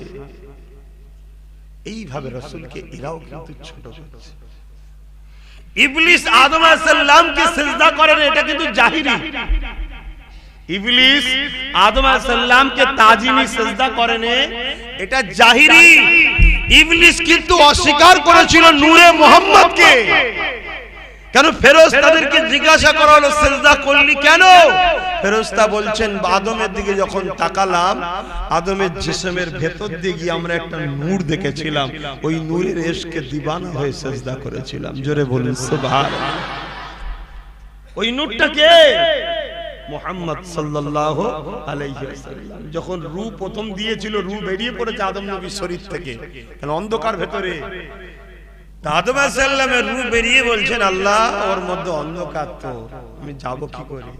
এইভাবে রাসূলকে এরাও কিন্তু ছোট করছে। ইবলিস আদম আলাইহিস সালামকে সিজদা করে না, এটা কিন্তু জাহিরি। ইবলিস আদম আলাইহিস সালামকে তাজিমি সিজদা করে না, এটা জাহিরি। ইবলিস কিন্তু অস্বীকার করেছিল নূরে মুহাম্মদকে। কেন? ফেরেশতাদেরকে জিজ্ঞাসা করা হলো সিজদা করলি কেন? ফেরেশতা বলছেন আদমের দিকে যখন তাকালাম, আদমের জিসমের ভেতর দিয়ে গিয়ে আমরা একটা নূর দেখেছিলাম, ওই নূরের ইশকে দিবানা হয়ে সিজদা করেছিলাম। জোরে বলুন সুবহানাল্লাহ। ওই নূরটা কে? মুহাম্মদ সাল্লাল্লাহু আলাইহি ওয়াসাল্লাম। যখন রূহ প্রথম দিয়েছিল, রূহ বেরিয়ে পড়েছে আদম নবীর শরীর থেকে, কারণ অন্ধকার ভেতরে। আদম আলাইহিস সালামের রূহ বেরিয়ে বলছেন আল্লাহ, ওর মধ্যে অন্ধকার, তো আমি যাব কি করে?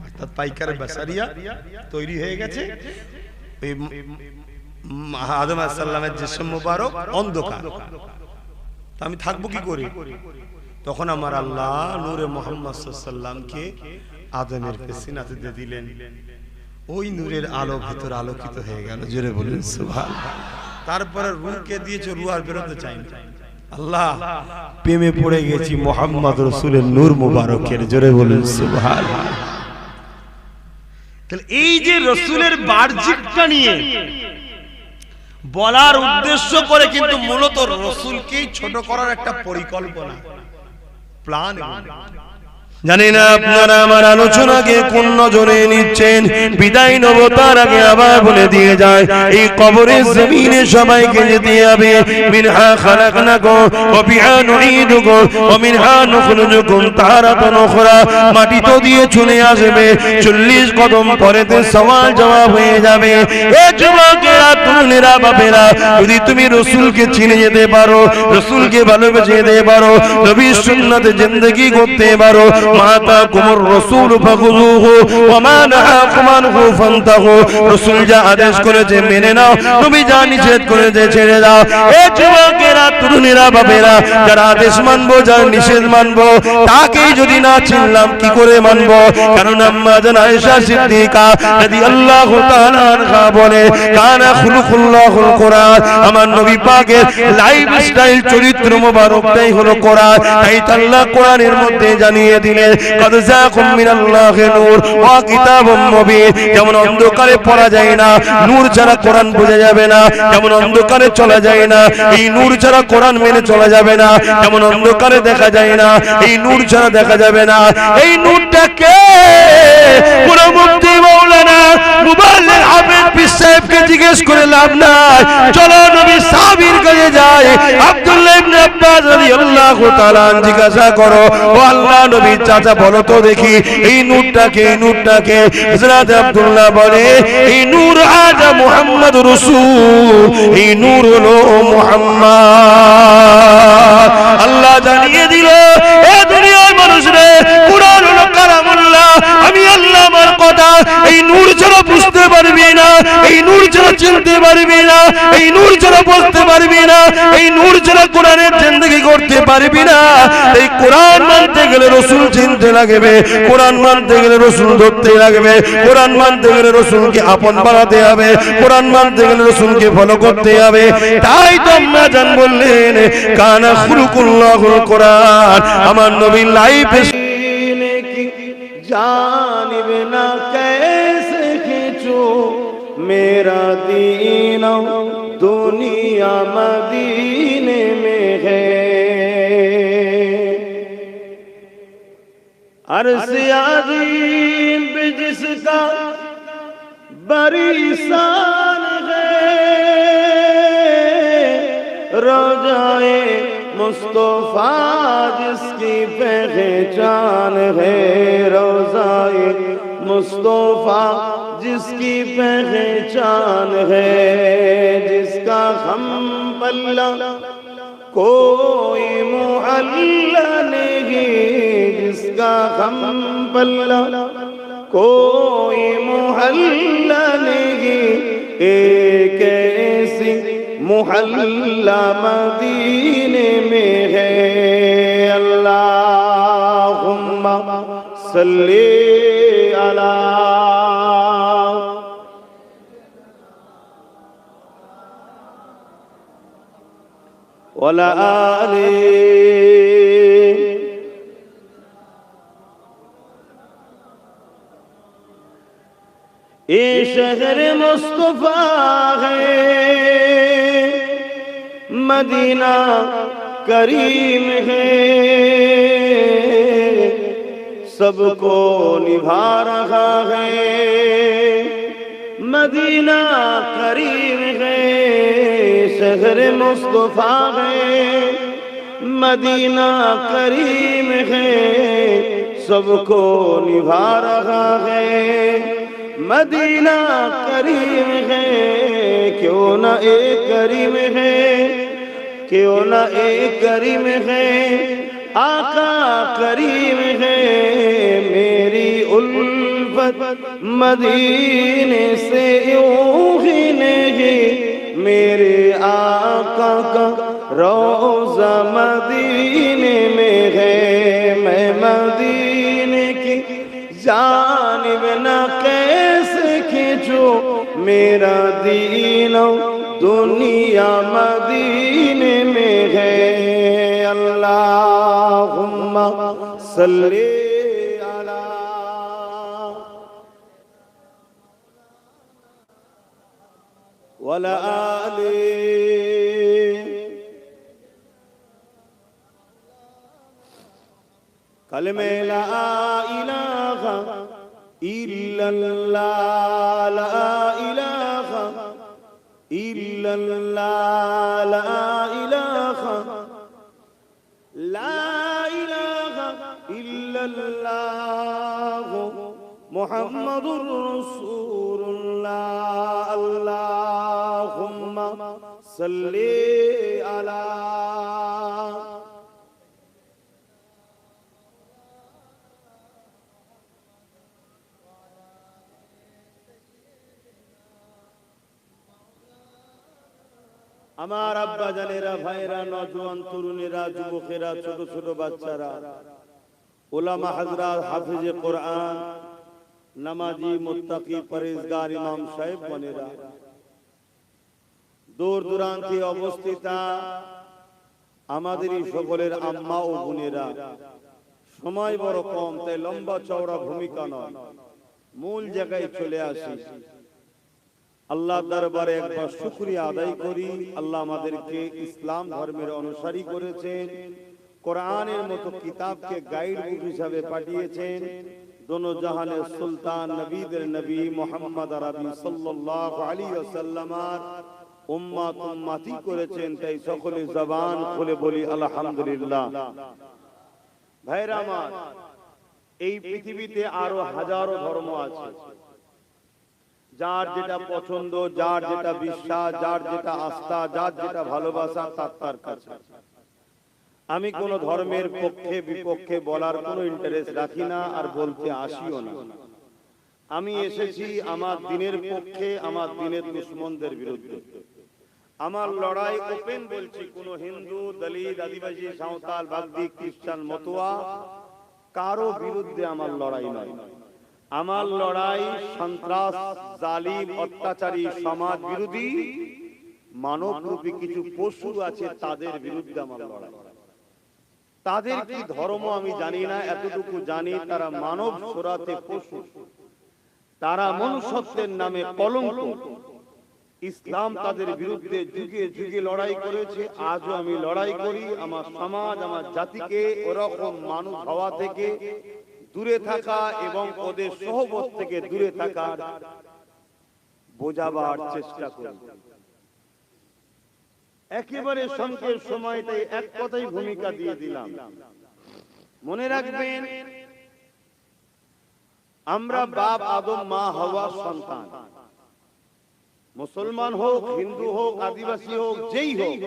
অর্থাৎ পাইকারে বাসারিয়া তৈরি হয়ে গেছে, ওই আদম আলাইহিস সালামের জিসম মুবারক অন্ধকার, তো আমি থাকবো কি করে? তখন আমার আল্লাহ নূরে মুহাম্মদ সাল্লাল্লাহু আলাইহি ওয়াসাল্লামকে আদমের সিনাতে দিয়ে দিলেন, ওই নূরের আলো ভিতর আলোকিত হয়ে গেল। জোরে বলুন সুবহানাল্লাহ। তারপরে রূহকে দিয়েছে, রূহ আর বেরোতে চাই না। আল্লাহ, প্রেমে পড়ে গেছি মুহাম্মদ রাসূলের নূর মুবারকের। জোরে বলুন সুবহানাল্লাহ। তাহলে এই যে রসুলের বাহ্যিকটা নিয়ে বলার উদ্দেশ্য করে কিন্তু মূলত রসুলকেই ছোট করার একটা পরিকল্পনা প্ল্যান। জানি না আপনারা আমার আলোচনাকে কোন নজরে নিচ্ছেন। বিদায় নেব তার আগে আবার বলে দিয়ে যায়, এই কবরের জমিনে সবাইকে যেতে হবে। মিনহা খালাকনাকুম ওয়া ফিহা নুঈদুকুম ওয়া মিনহা নুখরিজুকুম তারাতান উখরা। মাটি তো দিয়ে চলে আসবে, 40 কদম পরেতে সওয়াল জবাব হয়ে যাবে। এ যুবকেরা, তরুণেরা, বাপেরা, যদি তুমি রাসূলকে চিনে যেতে পারো, রাসূলকে ভালোবেসে যেতে পারো, নবীর সুন্নাতে জিন্দেগি করতে পারো, মাতা কুমুর রাসূল ফাখুযুহু ওয়া মা নাহাকুম আনহু ফান্তাহু। রাসূল যা আদেশ করেছে মেনে নাও, নবী যা নিষেধ করেছে ছেড়ে দাও। এ যুবকেরা, তরুণেরা, বাপেরা, যারা আদেশ মানবো, যার নিষেধ মানবো, তাকেই যদি না চিনলাম কি করে মানবো? কারণ আম্মা জান আয়েশা সিদ্দিকা রাদিয়াল্লাহু তাআলা আনহা বলে, কানা খুলুকুল্লাহুল কোরআন। আমার নবী পাকের লাইফস্টাইল চরিত্র মোবারকটাই হলো কোরআন। তাই আল্লাহ কোরআনের মধ্যে জানিয়ে দিলেন, قد جاءكم من الله نور وكتاب مبين। যেমন অন্ধকারে পড়া যায় না, নূর ছাড়া কোরআন বোঝা যাবে না। যেমন অন্ধকারে চলা যায় না, এই নূর ছাড়া কোরআন মেনে চলা যাবে না। যেমন অন্ধকারে দেখা যায় না, এই নূর ছাড়া দেখা যাবে না। এই নূরটা কে? পুরো মুফতি মাওলানা মুবাল্লিগ হাফেজ পীর সাহেবকে জিজ্ঞেস করে লাভ নাই। চলো নবী সাহাবীর কাছে যাই। আব্দুল্লাহ ইবনে আব্বাস রাদিয়াল্লাহু তাআলা জিজ্ঞাসা করো, ও আল্লাহ নবী চাচা বলো তো দেখি এই নূরটাকে, এই নূরটাকে? হযরত আব্দুল্লাহ বলে, এই নূর আজ মুহাম্মদ রাসূল, এই নূর হলো মুহাম্মদ। আল্লাহ জানিয়ে দিল, এ দুনিয়ার মানুষরে, কুরআন হলো কালামুল্লাহ। আমি আল্লাহ আমার কথা এই নূর ছাড়া বুঝতে পারবি না, এই নূর ছাড়া চিনতে পারবি না, এই নূর ছাড়া বলতে পারবি না, এই নূর ছাড়া কোরআনের জিন্দেগি করতে পারবি না। এই কোরআন মানতে গেলে রাসূল চিনতে লাগবে, কোরআন মানতে গেলে রাসূল ধরতে লাগবে, কোরআন মানতে গেলে রাসূলকে আপন বানাতে হবে, কোরআন মানতে গেলে রাসূলকে ফলো করতে হবে। তাই তো আম্মা জান বললেন, কানা খুলুকুল্লাহুল কোরআন। আমার নবী লাইফে जानिब ना कैसे खींचो मेरा दीन दुनिया मदीने में है। अर्ज़ अज़ीम पे जिसका बड़ी शान है, रोज़ाए मुस्तफा जिसकी पहचान है, रोज़ाए मुस्तफा जिसकी पहचान है, जिसका हम पल्ला कोई मुअल्ला नहीं, जिसका हम पल्ला कोई मुअल्ला नहीं, एक ऐसी मुहल्ला मदीने में है। अल्लाहुम्मा सल्ली अला वला आली। ये शहर मुस्तफा है, मदीना करीम है, सबको निभा रहा है। मदीना करीम है, शहर मुस्तफा है, मदीना करीम है, सबको निभा रहा है। मदीना करीम है, क्यों न एक करीम है, क्यों न एक करीम है, आका करीम है। मेरी उल्फत मदीने से यूं ही नहीं, मेरे आका का रोज़ा मदीने में है। मैं मदीने की जानिब न कैसे खींचो मेरा दीन दुनिया मदीने में है। अल्लाहुम्मा सल्ली अला ওয়ালা আলি কালেমে লা ইলাহা ইল্লাল্লাহ লা ইলাহা ইল্লাল্লাহ লা ইলাহা লা ইলাহা ইল্লাল্লাহ মুহাম্মাদুর রাসূলুল্লাহ আল্লাহুম্মা সাল্লি আলা আমার আব্বা জানেরা, ভাইরা, নওজোয়ান তরুণেরা, যুবকেরা, ছোট ছোট বাচ্চারা, উলামা হযরত, হাফেজে কোরআন, নামাজি, মুত্তাকি, পরহেজগার ইমাম সাহেব বনেরা, দূর দূরান্তে অবস্থিত আমাদেরই সকলের আম্মা ও বোনেরা, সময় বড় কম, তাই লম্বা চওড়া ভূমিকা নয়, মূল জায়গায় চলে আসি। আল্লাহ দরবারে একবার শুকরিয়া আদায় করি। আল্লাহ আমাদেরকে ইসলাম ধর্মের অনুসারী করেছেন, কোরআনের মতো কিতাবকে গাইড বুক হিসাবে পাঠিয়েছেন, দোনো জাহানের সুলতান, নবীদের নবী মুহাম্মদ আরবি সাল্লাল্লাহু আলাইহি ওয়াসাল্লামের উম্মত উম্মতি করেছেন। তাই সকলে জবান খুলে বলি আলহামদুলিল্লাহ। ভাইরা আমার, এই পৃথিবীতে আরো হাজারো ধর্ম আছে, যার যেটা পছন্দ, যার যেটা বিশ্বাস, যার যেটা আস্থা, যার যেটা ভালোবাসা তার কাছে। আমি কোন ধর্মের পক্ষে বিপক্ষে বলার কোনো ইন্টারেস্ট রাখি না, আর বলতে আসিও না। আমি এসেছি আমার দিনের পক্ষে, আমার দিনের দুশমনদের বিরুদ্ধে। আমার লড়াই ওপেন বলছি, কোন হিন্দু, দলিত, আদিবাসী, সাঁওতাল, বাগদি, খ্রিস্টান, মতুয়া কারো বিরুদ্ধে আমার লড়াই নয়। আমার লড়াই সন্ত্রাস, জালিম, অত্যাচারী, সমাজ বিরোধী মানবরূপী কিছু পশু আছে, তাদের বিরুদ্ধে আমার লড়াই। তাদের কি ধর্ম আমি জানি না, এতটুকু জানি তারা মানব সুরাতে পশু, তারা মনুষ্যত্বের নামে কলঙ্ক। ইসলাম তাদের বিরুদ্ধে যুগে যুগে লড়াই করেছে, আজও আমি লড়াই করি। আমার সমাজ, আমার জাতিকে ওরকম মানুষ হওয়া থেকে দূরে থাকা এবং ওদের সহবত থেকে দূরে থাকার বোঝাবার চেষ্টা করি। একেবারে সংক্ষেপ সময়, তাই এক কথাই ভূমিকা দিয়ে দিলাম। মনে রাখবেন, আমরা বাপ আদম, মা হাওয়ার সন্তান। মুসলমান হোক, হিন্দু হোক, আদিবাসী হোক, যেই হোক,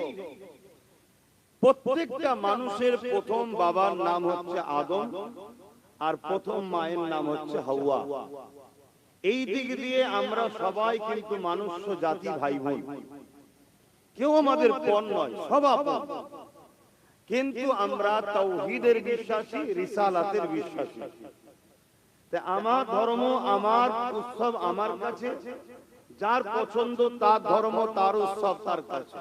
প্রত্যেকটা মানুষের প্রথম বাবার নাম হচ্ছে আদম, আর প্রথম মায়ের নাম হচ্ছে হাওয়া। এই দিক দিয়ে আমরা সবাই কিন্তু মানুষ্য জাতি, ভাই বোন, কেউ আমাদের পর নয়, সব আপন। কিন্তু আমরা তাওহীদের বিশ্বাসী, রিসালাতের বিশ্বাসী। তাই আমার ধর্ম, আমার উৎসব আমার কাছে, যার পছন্দ তার ধর্ম, তার উৎসব তার কাছে।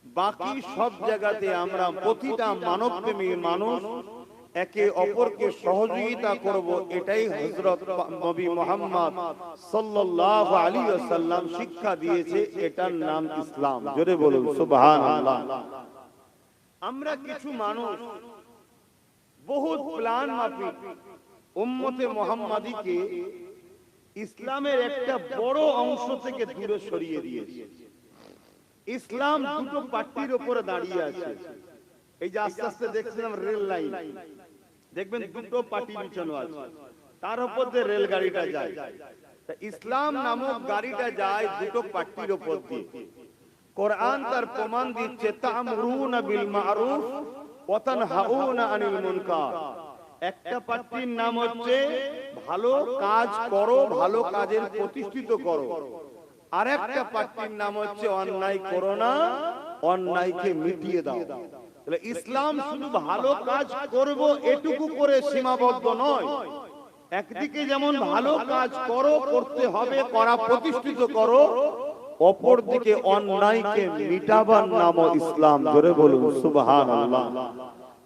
বাকি সব জায়গাতে আমরা প্রতিটা মানবপ্রেমী মানুষ একে অপরকে সহযোগিতা করব, এটাই হযরত নবী মুহাম্মদ সাল্লাল্লাহু আলাইহি ওয়াসাল্লাম শিক্ষা দিয়েছে। এটার নাম ইসলাম। জোরে বলুন সুবহানাল্লাহ। আমরা কিছু মানুষ বহুত প্ল্যান মাফিক উম্মতে মুহাম্মাদীকে ইসলামের একটা বড় অংশ থেকে দূরে সরিয়ে দিয়েছে। ইসলাম দুটো পার্টির উপরে দাঁড়িয়ে আছে। এই যে আস্তে আস্তে দেখছিলাম রেল লাইন, দেখবেন দুটো পার্টি বিছানো আছে, তার উপর দিয়ে রেলগাড়িটা যায়। ইসলাম নামক গাড়িটা যায় দুটো পার্টির উপর দিয়ে। কোরআন তার প্রমাণ দিচ্ছে, তা'মুরুনা বিল মা'রুফ ওয়া তানহাউনা আনিল মুনকার। একটা পার্টির নাম হচ্ছে ভালো কাজ করো, ভালো কাজের প্রতিষ্ঠিত করো। আর একটা পার্টির নাম হচ্ছে অন্যায় করো না, অন্যায়কে মিটিয়ে দাও। তাহলে ইসলাম শুধু ভালো কাজ করব এটুকু করে সীমাবদ্ধ নয়। একদিকে যেমন ভালো কাজ করো, করতে হবে, করা প্রতিষ্ঠিত করো, অপর দিকে অন্যায়কে মিটাবার নাম ইসলাম। জোরে বলুন সুবহানাল্লাহ।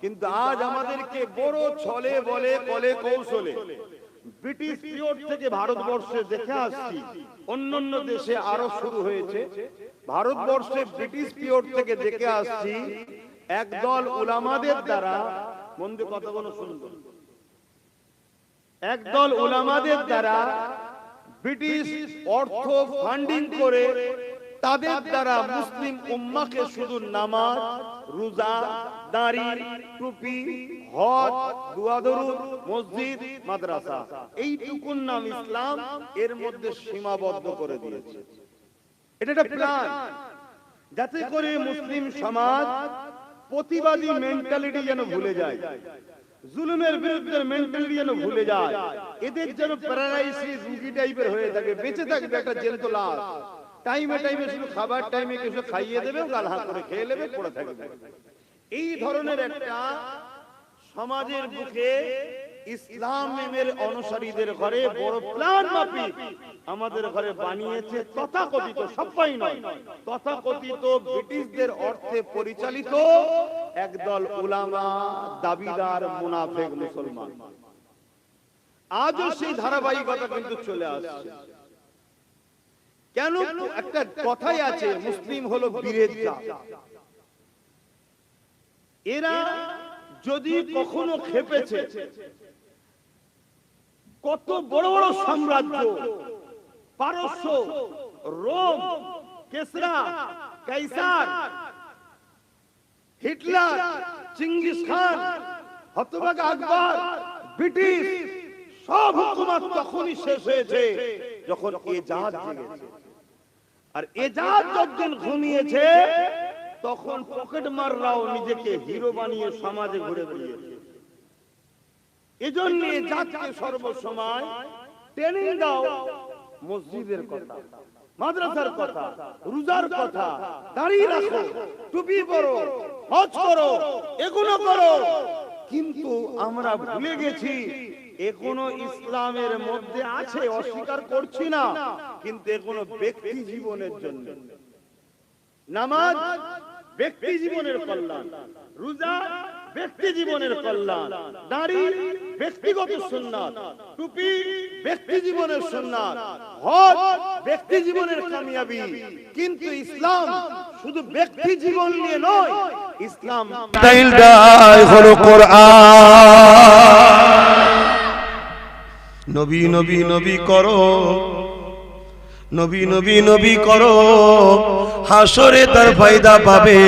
কিন্তু আজ আমাদেরকে বড় ছলে বলে, কলে কৌশলে ব্রিটিশ পিরিয়ড থেকে ভারতবর্ষে দেখে আসছি, অন্যান্য দেশে আরো শুরু হয়েছে, ভারতবর্ষে ব্রিটিশ পিরিয়ড থেকে দেখে আসছি একদল উলামাদের দ্বারা, মন দিয়ে কথাগুলো শুনবেন, একদল উলামাদের দ্বারা ব্রিটিশ অর্থ ফান্ডিং করে তাদের দ্বারা মুসলিম উম্মাকে শুধু নামাজ, রোজা, দাড়ি, টুপি, হজ, দুয়া দরুদ, মসজিদ, মাদ্রাসা, এইটুকুর নাম ইসলাম, এর মধ্যে সীমাবদ্ধ করে দিয়েছে। এটা একটা প্ল্যান, যাতে করে মুসলিম সমাজ প্রতিবাদী মেন্টালিটি যেন ভুলে যায়, জুলুমের বিরুদ্ধে মেন্টালিটি যেন ভুলে যায়, এদের যেন প্যারালাইসিস রোগী টাইপের হয়ে থাকে, বেঁচে থাকবে একটা জ্যান্ত লাশ, টাইমে টাইমে শুধু খাবার টাইমে কিছু খাইয়ে দেবে, গাল হাত করে খেয়ে নেবে, পড়ে থাকবে। এই ধরনের একটা সমাজের বুকে ইসলামের অনুসারীদের ঘরে বড় প্ল্যান মাফিক আমাদের ঘরে বানিয়েছে তথাকথিত, সবাই নয়, তথাকথিত ব্রিটিশদের অর্থে পরিচালিত একদল উলামা, দাবিদার, মুনাফিক মুসলমান। আজও সেই ধারাবাহিকতা কিন্তু চলে আসছে। কেন? একটা কথাই আছে, মুসলিম হলো বীরের জাত। এরা যদি কখনো খেপেছে, কত বড় বড় সাম্রাজ্য, পারস্য, রোম, কেসরা, কাইসার, হিটলার, চিঙ্গিস খান, হতভাগা আকবর, ব্রিটিশ, সব হুকুমত তখনই শেষ হয়েছে যখন এজাজ জেগেছে। আর এজাজ যখন ঘুমিয়েছে, তখন পকেট মাররাও নিজেকে হিরো বানিয়ে সমাজে ঘুরে বেরিয়েছে। এজন্য এজাজকে সর্বসময় ট্রেনিং দাও মসজিদের কথা, মাদ্রাসার কথা, রোজার কথা, দাড়ি রাখো, টুপি পরো, হজ করো, এগুলো করো। কিন্তু আমরা ভুলে গেছি এগুলো ইসলামের মধ্যে আছে, অস্বীকার করছি না, কিন্তু এগুলো ব্যক্তি জীবনের জন্য। নামাজ ব্যক্তি জীবনের কল্যাণ, রোজা ব্যক্তি জীবনের কল্যাণ, দাড়ি ব্যক্তিগত সুন্নাত, টুপি ব্যক্তি জীবনের সুন্নাত, হজ ব্যক্তি জীবনের কামিয়াবি। কিন্তু ইসলাম শুধু ব্যক্তি জীবন নিয়ে নয়, ইসলাম তাইলটাই হলো কোরআন। নবী নবী নবী করো, নবী নবী নবী করো, হাসরে তার ফায়দা পাবে।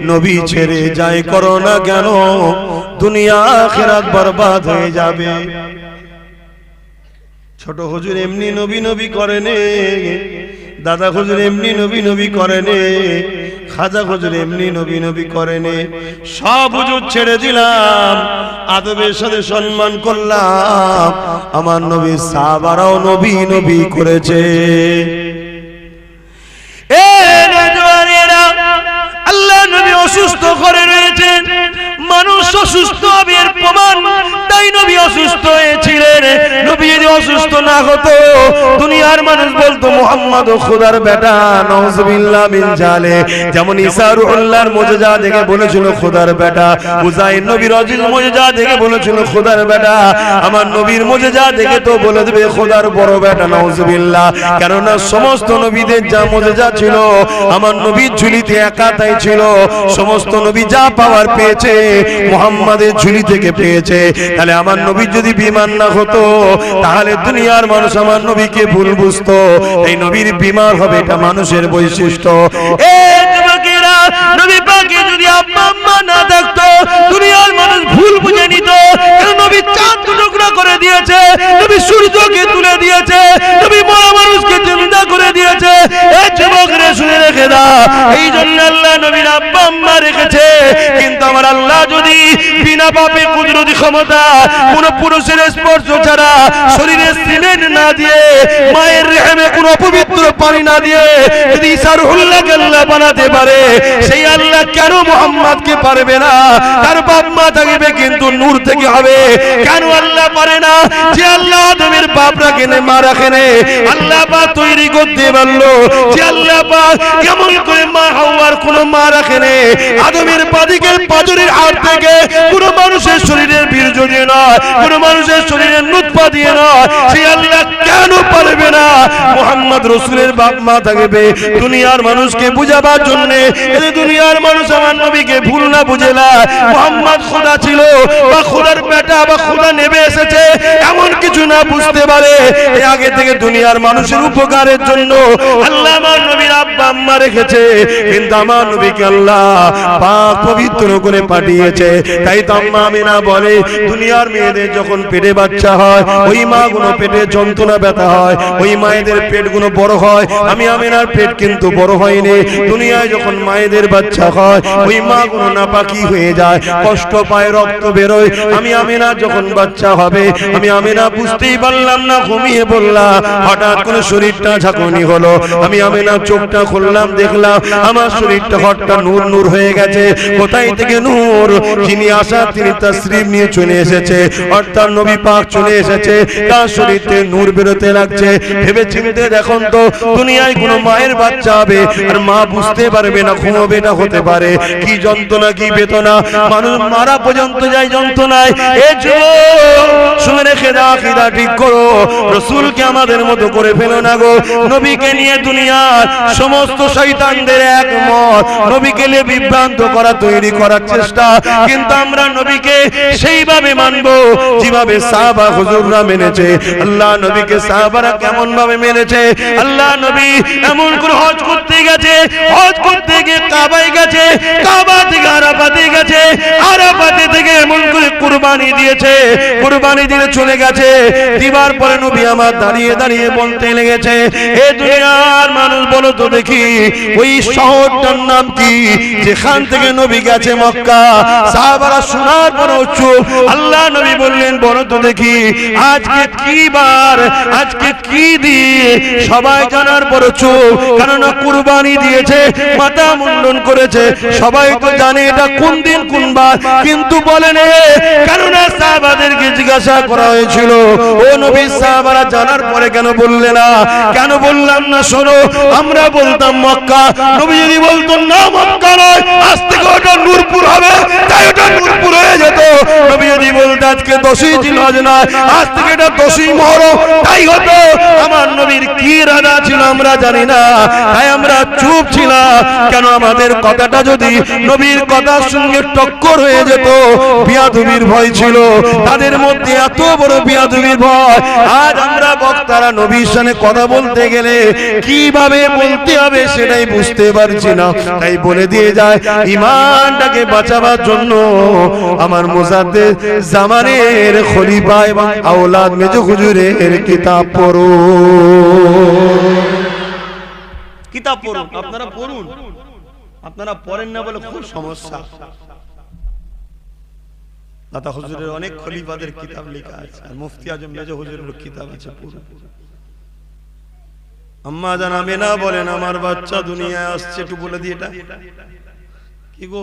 নবী ছেড়ে যায় করো না কেন, দুনিয়া আখিরাত বরবাদ হয়ে যাবে। ছোট হুজুর এমনি নবী নবী করেনে, দাদা হুজুর এমনি নবী নবী করেনে, খাজা হুজুর এমনি নবী নবী করেনে। সব হুজুর ছেড়ে দিলাম, আদবের সাথে সম্মান করলাম। আমার নবী সাহাবারাও নবী নবী করেছে। আল্লাহ নবী অসুস্থ করে রয়েছেন, মানুষ অসুস্থ হবে এর প্রমাণ, তাই নবী অসুস্থ হয়েছিলেন। নবী যদি অসুস্থ না হতো, দুনিয়ার মানুষ বলতো মুহাম্মদ খোদার বেটা, নাউজুবিল্লাহ মিন জালে। যেমন ঈসা রুহুল্লাহর মুজিজা দেখে বলেছিল খোদার বেটা, উযাইর নবীর অজিজ মুজিজা দেখে বলেছিল খোদার বেটা। আমার নবীর মুজিজা দেখে তো বলে দেবে খোদার বড় বেটা, নাউজুবিল্লাহ। কেননা সমস্ত নবীদের যা মুজিজা ছিল, আমার নবীর ঝুলিতে একাতাই ছিল। সমস্ত নবী যা পাওয়ার পেয়েছে মুহাম্মাদের ঝুলি থেকে পেয়েছে। তাহলে আমার নবী যদি বিমান না হতো, তাহলে দুনিয়ার মানুষ আমার নবীকে ভুল বুঝতো। এই নবীর বিমার হবে, এটা মানুষের বৈশিষ্ট্য। নবী পাকে যদি আব্বা আম্মা না থাকতো, দুনিয়ার মানুষ ভুল বুঝে নিত। নবী চাঁদ টুকরা করে দিয়েছে, নবী সূর্যকে তুলে দিয়েছে, নবী মরা মানুষকে জিন্দা করে দিয়েছে। এই যুবকরা শুনে রেখে দাও, এই জন্য আল্লাহ নবীর আব্বা আম্মা রেখেছে। কিন্তু আমার আল্লাহ যদি বিনা পাপে কুদরতি ক্ষমতা, কোন পুরুষের স্পর্শ ছাড়া, শরীরে সিমেন্ট না দিয়ে, মায়ের রেহেমে কোন পবিত্র পানি না দিয়ে যদি ঈসা রুহুল্লাহকে আল্লাহ বানাতে পারে, সেই আল্লাহ কেন মুহাম্মদকে পারবে না? তার বাপ মা থাকবে কিন্তু নূর থেকে হবে। কেন আল্লাহ পারে না? যে আল্লাহ আদমের বাপ রাখেনে, মা রাখেনে, আল্লাহ পাক তৈরি করতে পারলো। যে আল্লাহ পাক কেমন করে মা হাওয়ার কোন মা রাখেনে, আদমের বাদিকের পাজরের হাড় থেকে, কোনো মানুষের শরীরের বীর্য দিয়ে নয়, কোনো মানুষের শরীরের নুতফা দিয়ে নয়, সেই আল্লাহ কেন পারবে না? মুহাম্মদ রাসূলের বাপ মা থাকবে দুনিয়ার মানুষকে বুঝাবার জন্য, এই দুনিয়ার মানুষ আমার নবীকে ভুল না বুঝে না মুহাম্মদ খোদা ছিল বা খোদার বেটা বা খোদা নেমে এসেছে এমন কিছু না বুঝতে পারে। এই আগে থেকে দুনিয়ার মানুষের উপকারের জন্য আল্লাহ আমার নবীর আব্বা আম্মা রেখেছে, কিন্তু আমার নবীকে আল্লাহ পাক পবিত্র করে পাঠিয়েছে। তাই তো আম্মা আমিনা বলে, দুনিয়ার মেয়েদের যখন পেটে বাচ্চা হয়, ওই মা গুলো পেটে যন্ত্রণা ব্যথা হয়, ওই মায়েদের পেট গুলো বড় হয়। আমি আমিনার পেট কিন্তু বড় হয়নি। দুনিয়ায় যখন মায়েদের বাচ্চা হয়, ওই মা গুলো নাপাকি হয়ে যায়, কষ্ট পায়, রক্ত বেরোয়। আমি আমিনা যখন বাচ্চা হবে, আমি আমিনা বুঝতেই পারলাম না, ঘুমিয়ে বললাম, হঠাৎ করে শরীরটা ঝাঁকুনি হলো। আমি আমিনা চোখটা খুললাম, দেখলাম আমার শরীরটা হঠাৎ নূর নূর হয়ে গেছে। কোথায় থেকে নূর? যিনি আসা তিনি তাশরীফ নিয়ে চলে এসেছে, অর্থাৎ নবী পাক চলে এসেছে, তার শরীরে নূর বেরোতে লাগছে। ভেবে চিন্তে দেখুন তো, দুনিয়ায় কোনো মায়ের বাচ্চা হবে আর মা বুঝতে পারবে না, ঘুমাবে না, হতে পারে কি যন্ত্রণা, কি বেদনা, মানুষ মারা পর্যন্ত যায় যন্ত্রণায়। এই যুবক শুনে রেখে দাও, আকীদা ঠিক করো, রাসূলকে আমাদের মতো করে ফেলো না গো। নবীকে নিয়ে দুনিয়ার সমস্ত শয়তানদের একমত, নবীকে নিয়ে বিভ্রান্ত করা, তৈরি করার চেষ্টা, কিন্তু আমরা নবীকে সেইভাবে মানবো যেভাবে সাহাবা হুজুররা মেনেছে। আল্লাহ নবীকে সাহাবারা কেমন ভাবে মেনেছে? আল্লাহ নবী এমন করে হজ করতে গেছে, হজ করতে গিয়ে কাবায় গেছে, কাবা থেকে আরাফাতে গেছে, আরাফাতে থেকে এমন করে কুরবানি দিয়েছে, কুরবানি দিয়ে চলে গেছে। দিবার পরে নবী আমার দাঁড়িয়ে দাঁড়িয়ে বলতে লেগেছে, এ দুনিয়ার মানুষ বলো তো দেখি, ওই শহরটার নাম কি যেখান থেকে নবী গেছে? মক্কা। সাহাবারা শোনার পরও চুপ। আল্লাহ নবী বললেন, বলো তো দেখি আজকে কি বার, আজকে কি দিন? সবাই জানার পরও চুপ, কারণ কুরবানি দিয়েছে, মাথা মুন্ডন করেছে, সবাই তো জানে এটা কোন দিন কোন বার, কিন্তু বলেন কেননা সাহাবাদেরকে জিজ্ঞাসা করা হয়েছিল, ও নবী সাহাবারা জানার পরে কেন বললে না? কেন বললাম না? শোনো, আমরা বলতাম মক্কা, নবী যদি বলতো না মক্কা নয়, আজ থেকে ওটা নূরপুর হবে, তাই ওটা নূরপুর হয়ে যেত। নবী যদি বলতো আজকে 10ই জিলহজ নয়, আজ থেকে এটা 10ই মুহররম, তাই হতো। আমার নবীর কি ইরাদা ছিল আমরা জানি না, তাই আমরা চুপ ছিলাম। কেন? আমাদের কথাটা যদি নবীর কথার সঙ্গে টক্কর হয়ে যেত, বিয়াদবির ভয় ছিল তাদের মধ্যে, এত বড় বিয়াদবির ভয়। আজ আমরা বক্তারা নবীর সামনে কথা বলতে গেলে কিভাবে বলতে হবে সেটাই বুঝতে পারছি না। তাই বলে দিয়ে যায়, ঈমানটাকে বাঁচাবার জন্য আমার মুজাদ্দিদ জামানের খলিফা এবং আওলাদ মেজো হুজুরের কিতাব পড়ো, কিতাব পড়ুন। আপনারা পড়ুন, আপনারা পড়েন না বলে খুব সমস্যা। দাদা হুজুরের অনেক খলিফাদের কিতাব লেখা আছে, আর মুফতি আজম মেজো হুজুরের কিতাব আছে, পড়ুন। আম্মা জান আমিনা বলেন, আমার বাচ্চা দুনিয়ায় আসছে, একটু বলে দিই এটা কি গো,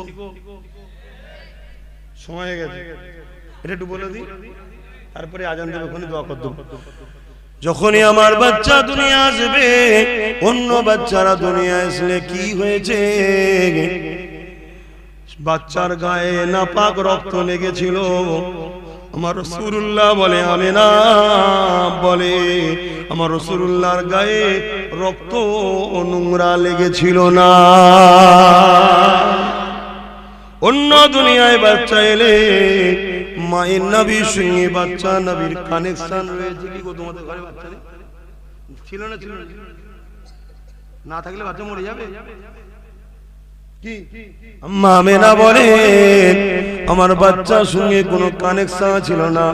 সময় হয়ে গেছে, এটা একটু বলে দিই, তারপরে আজান দেবে, ওখানে দোয়া করে দেবো। যখনই আমার বাচ্চা দুনিয়া আসবে, অন্য বাচ্চারা দুনিয়া আসলে কি হয়েছে? বাচ্চার গায়ে নাপাক রক্ত লেগেছিল। আমার রাসূলুল্লাহ বলে, আমিনা বলে, আমার রাসূলুল্লাহর গায়ে রক্ত নোংরা লেগেছিল না। অন্য দুনিয়ায় বাচ্চা এলে মায়ের নবীর সঙ্গে বাচ্চা নবীর কানেকশন রয়েছে। কি গো, তোমাদের ঘরে বাচ্চা নেই? ছিল না? ছিল না, থাকলে বাচ্চা মরে যাবে। কি আম্মা আমিনা বলে, আমার বাচ্চার সঙ্গে কোনো কানেকশন ছিল না।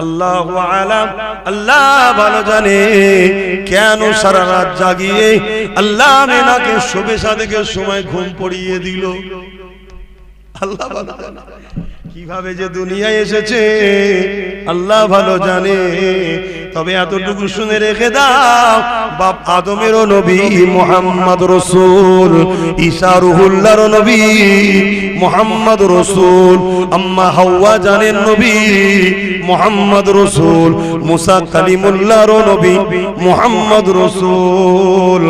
আল্লাহু আলাম, আল্লাহ ভালো জানে কেন সারা রাত জাগিয়ে আল্লাহ আমিনাকে শোবে সাদেকের সময় ঘুম পড়িয়ে দিল। আল্লাহ ভালো জানে কিভাবে যে দুনিয়ায় এসেছে, আল্লাহ ভালো জানে। তবে এতটুকু শুনে রেখে দাও, বাপ আদমেরও নবী মুহাম্মদ রাসূল, ঈসা রুহুল্লাহর নবী মুহাম্মদ রাসূল, আম্মা হাওয়া জানের নবী মুহাম্মদ রাসূল, মুসা কালিমুল্লাহর নবী মুহাম্মদ রাসূল,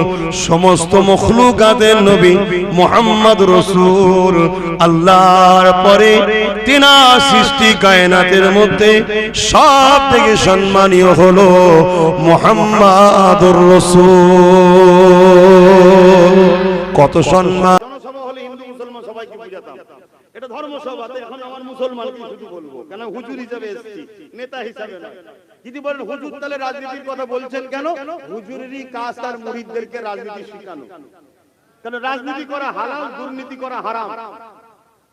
সমস্ত মখলুকাতের নবী মুহাম্মদ রাসূল। আল্লাহর পরে তিনা সৃষ্টি কায়নাতের মধ্যে সব থেকে সম্মানীয় হলো মুহাম্মাদুর রাসূল। কত সম্মান! জনসভা হলে হিন্দু মুসলমান সবাইকে বুঝাতাম এটা ধর্মসভাতে। এখন আমার মুসলমানকে শুধু বলবো, কেন হুজুর হিসেবে এসেছি, নেতা হিসেবে না। যদি বলেন হুজুর তাহলে রাজনীতির কথা বলছেন কেন? হুজুরেরই কাজ তার মুরিদদেরকে রাজনীতি শেখানো। কেন রাজনীতি করা হালাল, দুর্নীতি করা হারাম।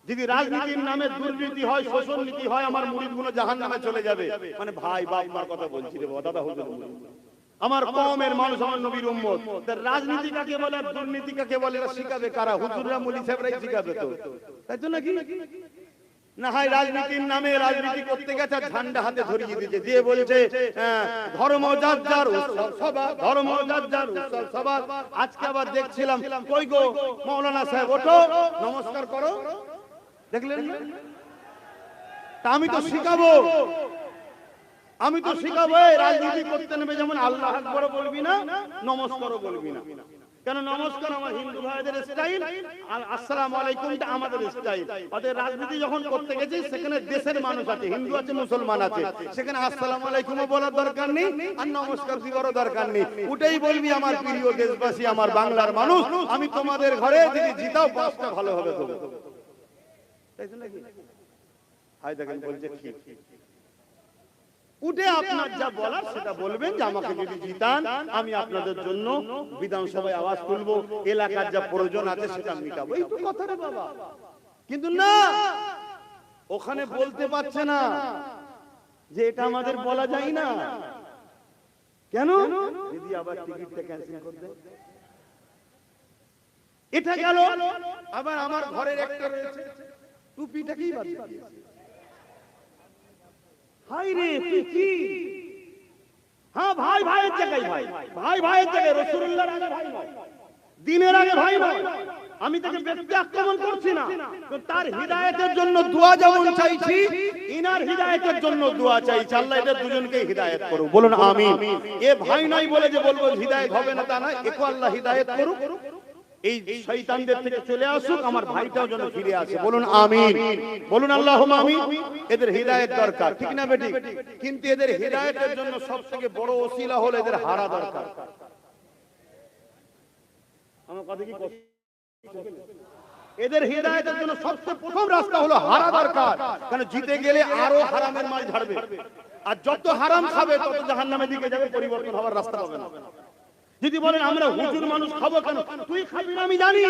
যদি রাজনীতির নামে দুর্নীতি হয়, শোষণ নীতি হয়, আমার মুরিদগুলো জাহান্নামে চলে যাবে। মানে ভাই বাপ মার কথা বলছি রে বাবা, দাদা হুজুর আমার কওমের মানুষ, আমার নবীর উম্মত। রাজনীতি কাকে বলে আর দুর্নীতি কাকে বলে এটা শিখাবে কারা? হুজুররা, মুলি সাহেবরাই শিখাবে তো, তাই তো নাকি? না হয় রাজনীতির নামে রাজনীতি করতে গেছে ঝান্ডা হাতে ধরিয়ে দিয়েছে, দিয়ে বলছে ধর্ম যার যার উৎসব সভা, ধর্ম যার যার উৎসব সভা। আজকে আবার দেখছিলাম, কই গো মাওলানা সাহেব, ওঠো নমস্কার করো, দেখলেন না? তা আমি তো শিখাবো, আমি তো শিখাবো রাজনীতি করতে নেবে যেমন আল্লাহ আকবার বলবি না, নমস্কারও বলবি না। কেন? নমস্কার আমার হিন্দু ভাইদের স্টাইল, আর আসসালামু আলাইকুমটা আমাদের স্টাইল। ওদের রাজনীতি যখন করতে গেছে সেখানে দেশের মানুষ আছে, হিন্দু আছে, মুসলমান আছে, সেখানে আসসালামু আলাইকুমও বলার দরকার নেই আর নমস্কার দিবারও দরকার নেই। ওটাই বলবি, আমার প্রিয় দেশবাসী, আমার বাংলার মানুষ, আমি তোমাদের ঘরে যদি জিতাও বাসটা ভালো হবে তো, তাই তো নাকি? হাই দেখেন বলছে ঠিক, উঠে আপনার যা বলার সেটা বলবেন যে আমাকে যদি জিতান আমি আপনাদের জন্য বিধানসভায় আওয়াজ তুলবো, এলাকার যা প্রয়োজন আছে সেটা মিটাবো, এই তো কথা রে বাবা। কিন্তু না, ওখানে বলতে পারছে না যে এটা আমাদের বলা যায় না। কেন? যদি আবার টিকিটটা ক্যান্সেল করে দেয়, এটা গেল। আবার আমার ঘরের একটা রয়েছে, টুপিটাকেই বাদ দিয়েছে। হাই রে কি! হ্যাঁ, ভাই ভাইয়ের জায়গায় ভাই, ভাই ভাইয়ের জায়গায়, রাসূলুল্লাহর আগে ভাই নয়, দ্বীনের আগে ভাই নয়। আমি তাকে ব্যক্তি আক্রমণ করছি না, তো তার হিদায়াতের জন্য দোয়া যেমন চাইছি, ইনার হিদায়াতের জন্য দোয়া চাইছি। আল্লাহ এদের দুজনকে হিদায়াত করুক, বলুন আমিন। এ ভাই নাই বলে যে বলবো হিদায়াত হবে না তা না, একে আল্লাহ হিদায়াত করুক, এই শয়তানদের থেকে চলে আসুক, আমার ভাইটাও যেন ফিরে আসে, বলুন আমিন, বলুন আল্লাহুম্মা আমিন। এদের হিদায়াত দরকার, ঠিক না বেটি? কিন্তু এদের হিদায়াতের জন্য সবথেকে বড় ওসিলা হলো এদের হারা দরকার। আমার কথা কি? এদের হিদায়াতের জন্য সবচেয়ে প্রথম রাস্তা হলো হারা দরকার। কারণ জিতে গেলে আরো হারামের মাল ঝাড়বে, আর যত হারাম খাবে তত জাহান্নামের দিকে যাবে, পরিবর্তন হওয়ার রাস্তা পাবে না। যদি বলেন আমরা হুজুর মানুষ খাবো কেন, তুই খাবি না আমি জানি,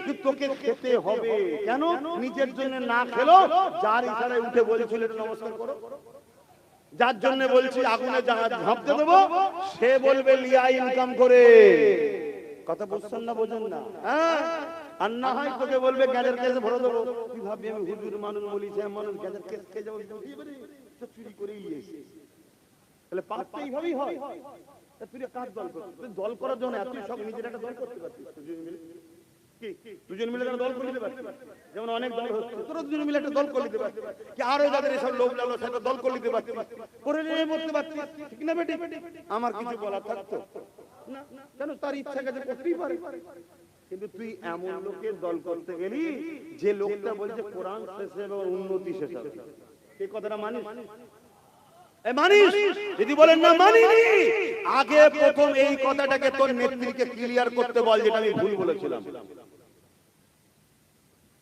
কিন্তু তোকে খেতে হবে। কেন? নিজের জন্য না খেলো, যার ইশারায় উঠে বলেছিল নমস্কার করো, যার জন্য বলছি আগুনে ঝাঁপতে দেবো, সে বলবে লিয়া ইনকাম করে। কথা বুঝছেন না? বোঝেন না? হ্যাঁ, আর না হয় তোকে বলবে গ্যাজের কেসে ভরে দেবো। তুই ভাববি আমি হুজুর মানুষ, বলি সে মানুষ, গ্যাজের কেস খেয়ে যাবো, চুরি করেই এসে। তাহলে পাপটা এইভাবেই হয়। তুই কাজ দল কর, তুই দল করার জন্য এত সব নিজের একটা দল করতে পারছিস, দুজন মিলে দল করে নিতে পারছিস। যেমন অনেক দল হচ্ছে, তোরা দুজন মিলে একটা দল করে নিতে পারছিস, কি আরো যাদের এসব লোক লাগলো সেটা দল করে নিতে পারছিস, করে নিয়ে মরতে পারছিস, ঠিক না বেটি? আমার কিছু বলার থাকতো না, কেন? তার ইচ্ছা কাজে করতেই পারে। কিন্তু তুই এমন লোকের দল করতে গেলি যে লোকটা বলছে কোরআন শেষ হবে, উন্নতি শেষ হবে, এই কথাটা মানিস? মানিস? যদি বলেন না মানিনি, আগে প্রথম এই কথাটাকে তোর নেত্রীকে ক্লিয়ার করতে বল যেটা আমি ভুল বলেছিলাম।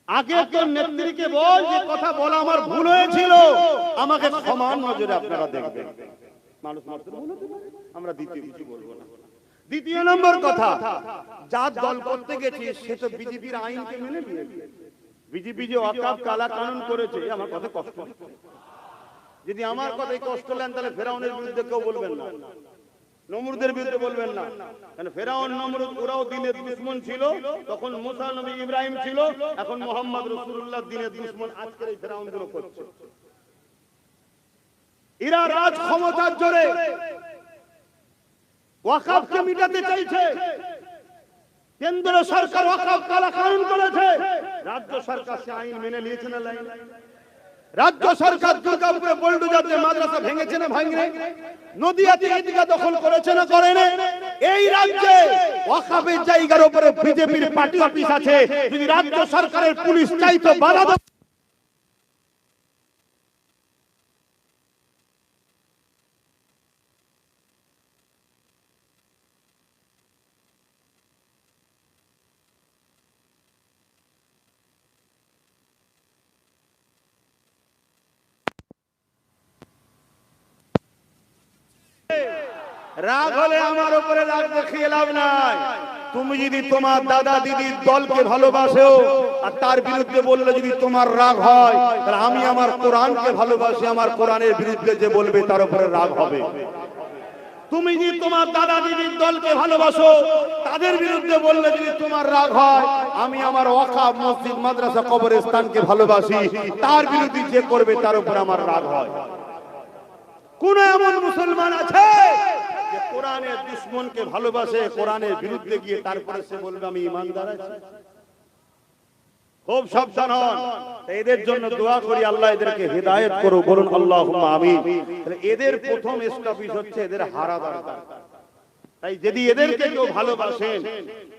আগে তোর নেত্রীকে বল যে কথা বলা আমার ভুল হয়েছিল, আমাকে ক্ষমার নজরে আপনারা দেখবেন। মানুষ মাত্র ভুল হতে পারে, আমরা দ্বিতীয় কিছু বলবো না। দ্বিতীয় নম্বর কথা, যার দল করতে গেছি সে তো বিজেপির আইনকে মেনে নিয়েছে। বিজেপি যে ওয়াকফ কালা কানুন করেছে, আমার কথা কষ্ট। যদি আমার কথাই কষ্ট নেন তাহলে ফেরাউনের বিরুদ্ধে কেউ বলবেন না, নমরুদের বিরুদ্ধে বলবেন না। কারণ ফেরাউন নমরুদ ওরাও দ্বীনের দুশমন ছিল, তখন মুসা নবী ইব্রাহিম ছিল, এখন মুহাম্মদ রাসূলুল্লাহ দ্বীনের দুশমন আজকের এই ফেরাউনগুলো করছে। এরা রাজ ক্ষমতার জোরে ওয়াকফকে মিটাতে চাইছে। কেন্দ্র সরকার ওয়াকফ কালা কানুন করেছে, রাজ্য সরকার সে আইন মেনে নিয়েছে না নাই? রাজ্য সরকার দুর্গাপুরে বুলডোজার দিয়ে মাদ্রাসা ভেঙেছে না ভাঙেনি? নদিয়াতে ঈদগাহ দখল করেছে না করেনি? এই রাজ্যে ওয়াকফের জায়গার উপরে বিজেপির পার্টি অফিস আছে, যদি রাজ্য সরকারের পুলিশ চাইতো বাধা দেবে। রাগ হলে আমার উপরে রাগ দেখিয়ে লাভ নাই। তুমি যদি তোমার দাদা দিদির দলকে ভালোবাসো আর তার বিরুদ্ধে বললে যদি তোমার রাগ হয়, তাহলে আমি আমার কোরআনকে ভালোবাসি, আমার কোরআনের বিরুদ্ধে যে বলবে তার উপরে রাগ হবে। তুমি যদি তোমার দাদা দিদির দলকে ভালোবাসো, তাদের বিরুদ্ধে বললে যদি তোমার রাগ হয়, আমি আমার ওয়াকফ মসজিদ মাদ্রাসা কবরস্থানকে ভালোবাসি, তার বিরুদ্ধে যে করবে তার উপরে আমার রাগ হয়। কোন এমন মুসলমান আছে যে কোরআনের দুশমনকে ভালোবাসে, কোরআনের বিরুদ্ধে গিয়ে তারপরে সে বলবে আমি ঈমানদার আছি? খুব সাবধান হন। এদের জন্য দোয়া করি, আল্লাহ এদেরকে হেদায়েত করো, বলুন আল্লাহুম্মা আমিন। এদের প্রথম স্টপেজ হচ্ছে এদের হারা দরকার। তাই যদি এদেরকে কেউ ভালোবাসেন,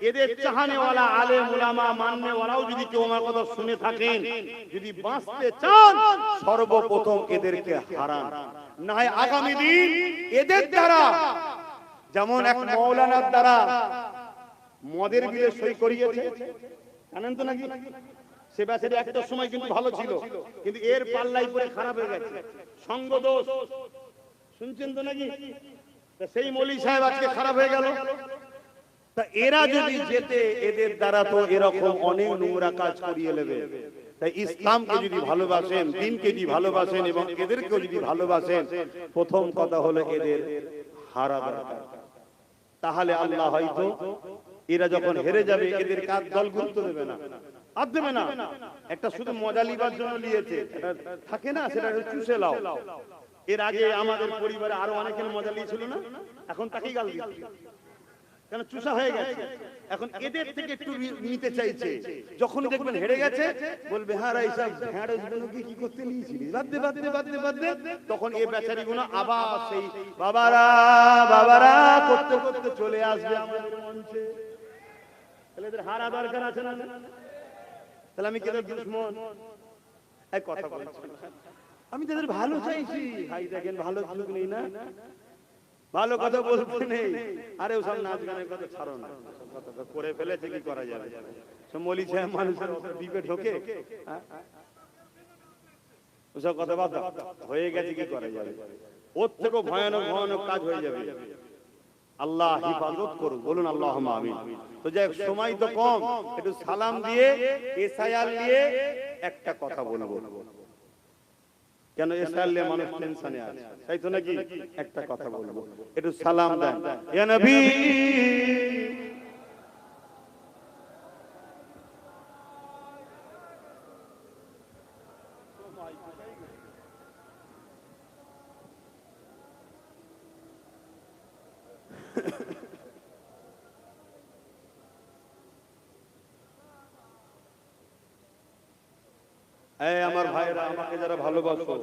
এদের চাহানেওয়ালা আলেম উলামা মাননেওয়ালাও যদি কেউ আমার কথা শুনে থাকেন, যদি বাঁচতে চান সর্বপ্রথম এদেরকে হারান। না হয় আগামী দিন এদের দ্বারা, যেমন এক মাওলানার দ্বারা মদের বিলে সই করিয়েছে, জানেন তো নাকি? সে বেচারি একটা সময় কিন্তু ভালো ছিল, কিন্তু এর পাল্লাই পরে খারাপ হয়ে গেছে, সঙ্গ দোষ। শুনছেন তো নাকি? সেই মৌলী সাহেব আজকে খারাপ হয়ে গেল। তা এরা যদি যেতে, এদের দ্বারা তো এরকম অনেক নোংরা কাজ করিয়ে নেবে। তাই ইসলামকে যদি ভালোবাসেন, দ্বীনকে যদি ভালোবাসেন এবং এদেরকেও যদি ভালোবাসেন, প্রথম কথা হলো এদের হারা দরকার। তাহলে আল্লাহ হয়তো এরা যখন হেরে যাবে, এদের কাজ দল গুরুত্ব দেবে না, আর দেবে না। একটা শুধু মজা লিবার জন্য নিয়েছে, থাকে না, সেটা চুষে লাও। এর আগে আমাদের পরিবারে আরো অনেকের মজা লিয়েছিল না, এখন তাকেই গাল দিচ্ছে, কেন চুষা হয়ে গেছে। এখন এদের থেকে একটু নিতে চাইছে, যখন দেখবেন হেরে গেছে বলবে হ্যাঁ এইসব ভেড়াগুলোকে কি করতে নিয়েছিলি, বাদ দে বাদ দে বাদ দে বাদ দে। তখন এই বেচারিগুলো আবার সেই বাবারা বাবারা করতে করতে চলে আসবে আমাদের মঞ্চে। তাহলে এদের হারা দরকার আছে না? তাহলে আমি কেন দুশমন? এক কথা বলছি, আমি তাদের ভালো চাইছি। ভাই দেখেন ভালো সুযোগ নেই না, ভালো কথা বলতে নেই। আরে ওসব নাচ গানের কথা ছাড়ো না, কথা তো করে ফেলেছে, কি করা যাবে? সব মলি সাহেব মানুষের ডিপে ঢোকে, ওসব কথা বাদ হয়ে গেছে, কি করা যাবে? ওর থেকেও ভয়ানক ভয়ানক কাজ হয়ে যাবে। আল্লাহ হিফাজত করুন, বলুন আল্লাহুম্মা আমিন। তো যাই হোক, সময় তো কম, একটু সালাম দিয়ে এসআইআর নিয়ে একটা কথা বলবো। কেন এসআইআর নিয়ে মানুষ টেনশনে আছে, তাই তো নাকি? একটা কথা বলবো, একটু সালাম দেন। ইয়া নবী আমার ভাইরা, আমাকে যারা ভালোবাসো,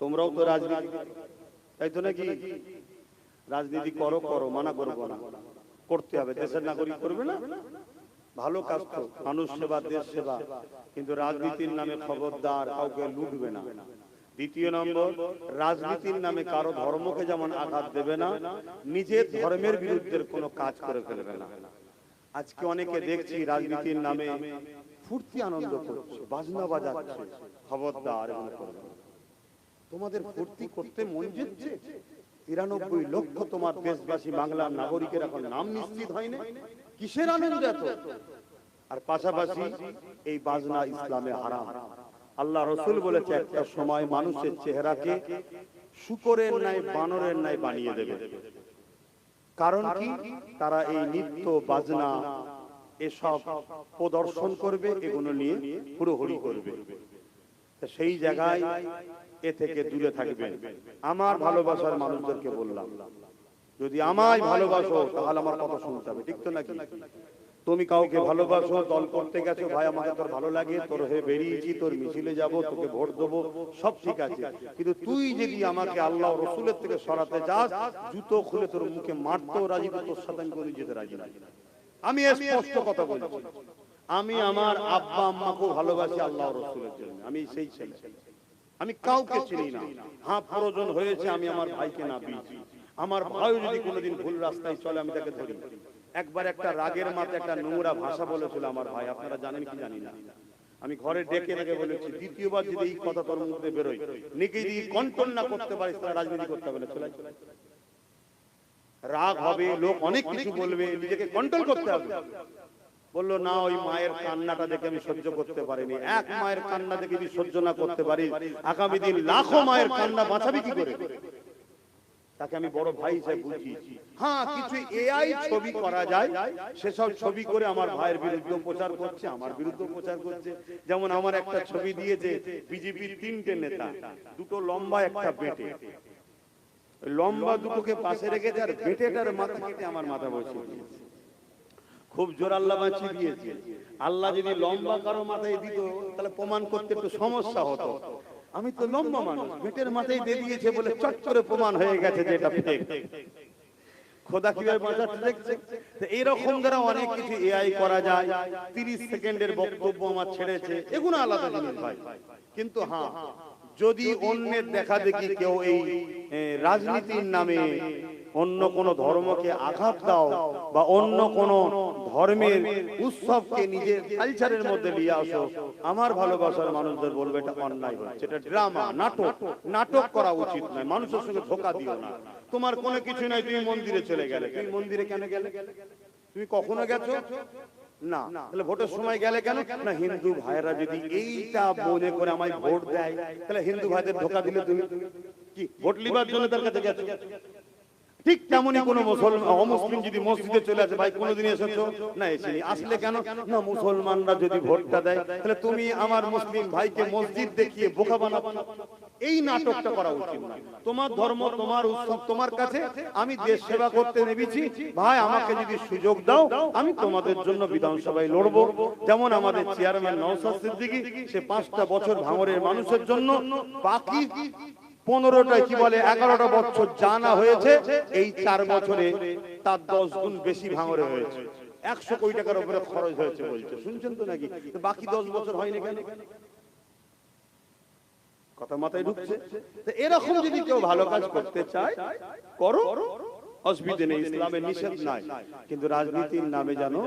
তোমরাও তো রাজনীতি, তাই তো নাকি? রাজনীতি করো করো, মানা করবো না, করতে হবে। দেশের নাগরিক করবে না, ভালো কাজ তো, মানুষ সেবা দেশ সেবা, কিন্তু রাজনীতির নামে খবরদার কাউকে লুটবে না। দ্বিতীয় নম্বর, রাজনীতির নামে কারো ধর্মকে যেমন আঘাত দেবে না, নিজের ধর্মের বিরুদ্ধে কোনো কাজ করে ফেলবে না। আজকে অনেকে দেখছি রাজনীতির নামে ফুর্তি আনন্দ করছে, বাজনা বাজাচ্ছে, খবরদার এগুলো করবে না। তোমাদের ফুর্তি করতে মন যেচ্ছে, 93 লক্ষ তোমার দেশবাসী বাংলার নাগরিকের এখন নাম নিশ্চিত হয়নি, কিসের আনন্দ এত? আর পাশাপাশি এই বাজনা ইসলামে হারাম। আল্লাহ রাসূল বলেছে, একটা সময় মানুষের চেহারাকে শূকরের ন্যায় বানরের ন্যায় বানিয়ে দেবে। কারণ কি? তারা এই নৃত্য বাজনা এসব প্রদর্শন করবে, এগুলো নিয়ে হুড়োহুড়ি করবে। সেই জায়গায় এ থেকে দূরে থাকবেন। আমার ভালোবাসার মানুষদেরকে বললাম, যদি আমায় ভালোবাসো তাহলে আমার কথা শুনতে হবে, ঠিক তো নাকি? তুমি কাউকে ভালোবাসো, দল করতে গেছো, ভাই আমাকে তোর ভালো লাগে, তোর হয়ে বেরিয়েছি, তোর মিছিলে যাব, তোকে ভোট দেবো, সব ঠিক আছে, কিন্তু তুই যদি আমাকে আল্লাহ রসুলের থেকে সরাতে যাস, জুতো খুলে তোর মুখে মারতেও রাজি, তোর সাথে আমি কোনো যেতে রাজি না। আমি স্পষ্ট কথা বলছি, আমি আমার আব্বা আম্মাকেও ভালোবাসি আল্লাহ রসুলের জন্য, আমি সেই ছেলে, আমি কাউকে চিনি না। হ্যাঁ, প্রয়োজন হয়েছে আমি আমার ভাইকে না দিয়েছি, আমার ভাই যদি কোনোদিন ভুল রাস্তায় চলে আমি তাকে ধরি। একবার একটা রাগের মাথায় একটা নোংরা ভাষা বলেছিল আমার ভাই, আপনারা জানেন কি জানি না, আমি ঘরে ডেকে ডেকে বলেছি, দ্বিতীয়বার যদি এই কথা তোর মুখে বেরোয়, নিজে যদি কন্ট্রোল না করতে পারিস তাহলে রাজনীতি করতে হবে না, চলে রাগ হবে, লোক অনেক কিছু বলবে, নিজেকে কন্ট্রোল করতে হবে। বললো না, ওই মায়ের কান্নাটা দেখে আমি সহ্য করতে পারিনি। এক মায়ের কান্না দেখে যদি সহ্য না করতে পারি, আগামী দিন লাখো মায়ের কান্না বাঁচাবি কি করে? তাকে আমি বড় ভাই হিসেবে বুঝিয়েছি। হ্যাঁ, কিছু এআই ছবি করা যায়, সেসব ছবি করে আমার ভাইয়ের বিরুদ্ধে প্রচার করছে, আমার বিরুদ্ধে প্রচার করছে। যেমন আমার একটা ছবি দিয়েছে বিজেপির 3টে নেতা, দুটো লম্বা একটা বেটে, লম্বা দুটোকে পাশে রেখেছে আর বেটেটার মাথা কেটে আমার মাথা বসিয়ে দিয়েছে। খুব জোর আল্লাহ বাঁচিয়ে দিয়েছে। আল্লাহ যদি লম্বা কারো মাথায় দিত তাহলে প্রমাণ করতে একটু সমস্যা হতো। আমি তো লম্বা মানুষ, বেটের মাথায় দিয়ে দিয়েছে বলে চট করে প্রমাণ হয়ে গেছে যে এটা ফেক। খোদা কিভাবে বাঁচাতে দেখছে। এইরকম দ্বারা অনেক কিছু এআই করা যায়। 30 সেকেন্ডের বক্তব্য আমার ছেড়েছে, এগুলো আলাদা জিনিস ভাই। কিন্তু হ্যাঁ, যদি অন্যের দেখা দেখি কেউ এই রাজনীতির নামে অন্য কোন ধর্মকে আঘাত দাও বা অন্য কোন ধর্মের উৎসবকে নিজের কালচারের মধ্যে নিয়ে আসো, আমার ভালোবাসার মানুষদের বলবে এটা অন্যায় হচ্ছে, এটা ড্রামা, নাটক, নাটক করা উচিত নয়। মানুষের সঙ্গে ধোঁকা দিও না। তোমার কোনো কিছু নাই, তুমি মন্দিরে চলে গেলে, তুমি মন্দিরে কেন গেলে? তুমি কখনো গেছো না? তাহলে ভোটের সময় গেলে কেন? না, হিন্দু ভাইরা যদি এইটা মনে করে আমায় ভোট দেয়, তাহলে হিন্দু ভাইদের ধোঁকা দিলে তুমি কি ভোট লিবার জন্য তার কাছে গেছো? ঠিক তেমনই কোন অমুসলিম যদি মসজিদে চলে আসে, ভাই কোনোদিন এসেছো না? এসেনি। আসলে কেন? না, মুসলমানরা যদি ভোটটা দেয় তাহলে তুমি আমার মুসলিম ভাইকে মসজিদ দেখিয়ে বোকা বানাবো। এই নাটকটা করা উচিত না। তোমার ধর্ম, তোমার উৎসব তোমার কাছে, আমি দেশ সেবা করতে নেমেছি ভাই, আমাকে যদি সুযোগ দাও আমি তোমাদের জন্য বিধানসভায় লড়বো। যেমন আমাদের চেয়ারম্যান নওশাদ সিদ্দিকী, সে 5টা বছর ভাঙড়ের মানুষের জন্য, বাকি 15টা কি বলে 11টা বছর জানা হয়েছে, এই 4 বছরে তার 10 গুণ বেশি ভাঙড়ে হয়েছে। 100 কোটি টাকার উপরে খরচ হয়েছে বলছে, শুনছেন তো নাকি? বাকি 10 বছর হয়নি কেন? কথা মাথায় ঢুকছে? এরকম যদি কেউ ভালো কাজ করতে চায় করো, অসুবিধা নেই, ইসলামের নিষেধ নাই, কিন্তু রাজনীতির নামে জানো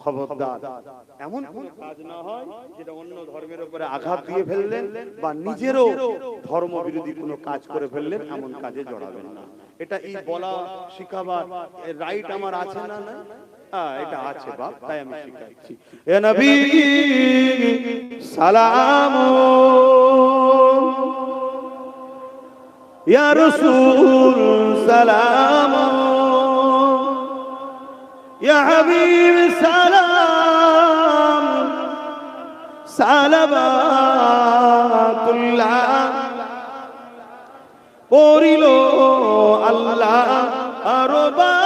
খবরদার এমন কোন কাজ না হয় যেটা অন্য ধর্মের উপরে আঘাত দিয়ে ফেললেন বা নিজেরও ধর্ম বিরোধী কোনো কাজ করে ফেললেন, এমন কাজে জড়াবেন না। এটা এই বলা শিখাবার রাইট আমার আছে না? না, এটা আছে বাপ, তাই আমি শিখাচ্ছি। এ নবী সালাম, ইয়া রাসূল সালাম, ইয়া হাবিব সালাম, সালাবাতুল্লাহ পড়িল আল্লাহ আরবা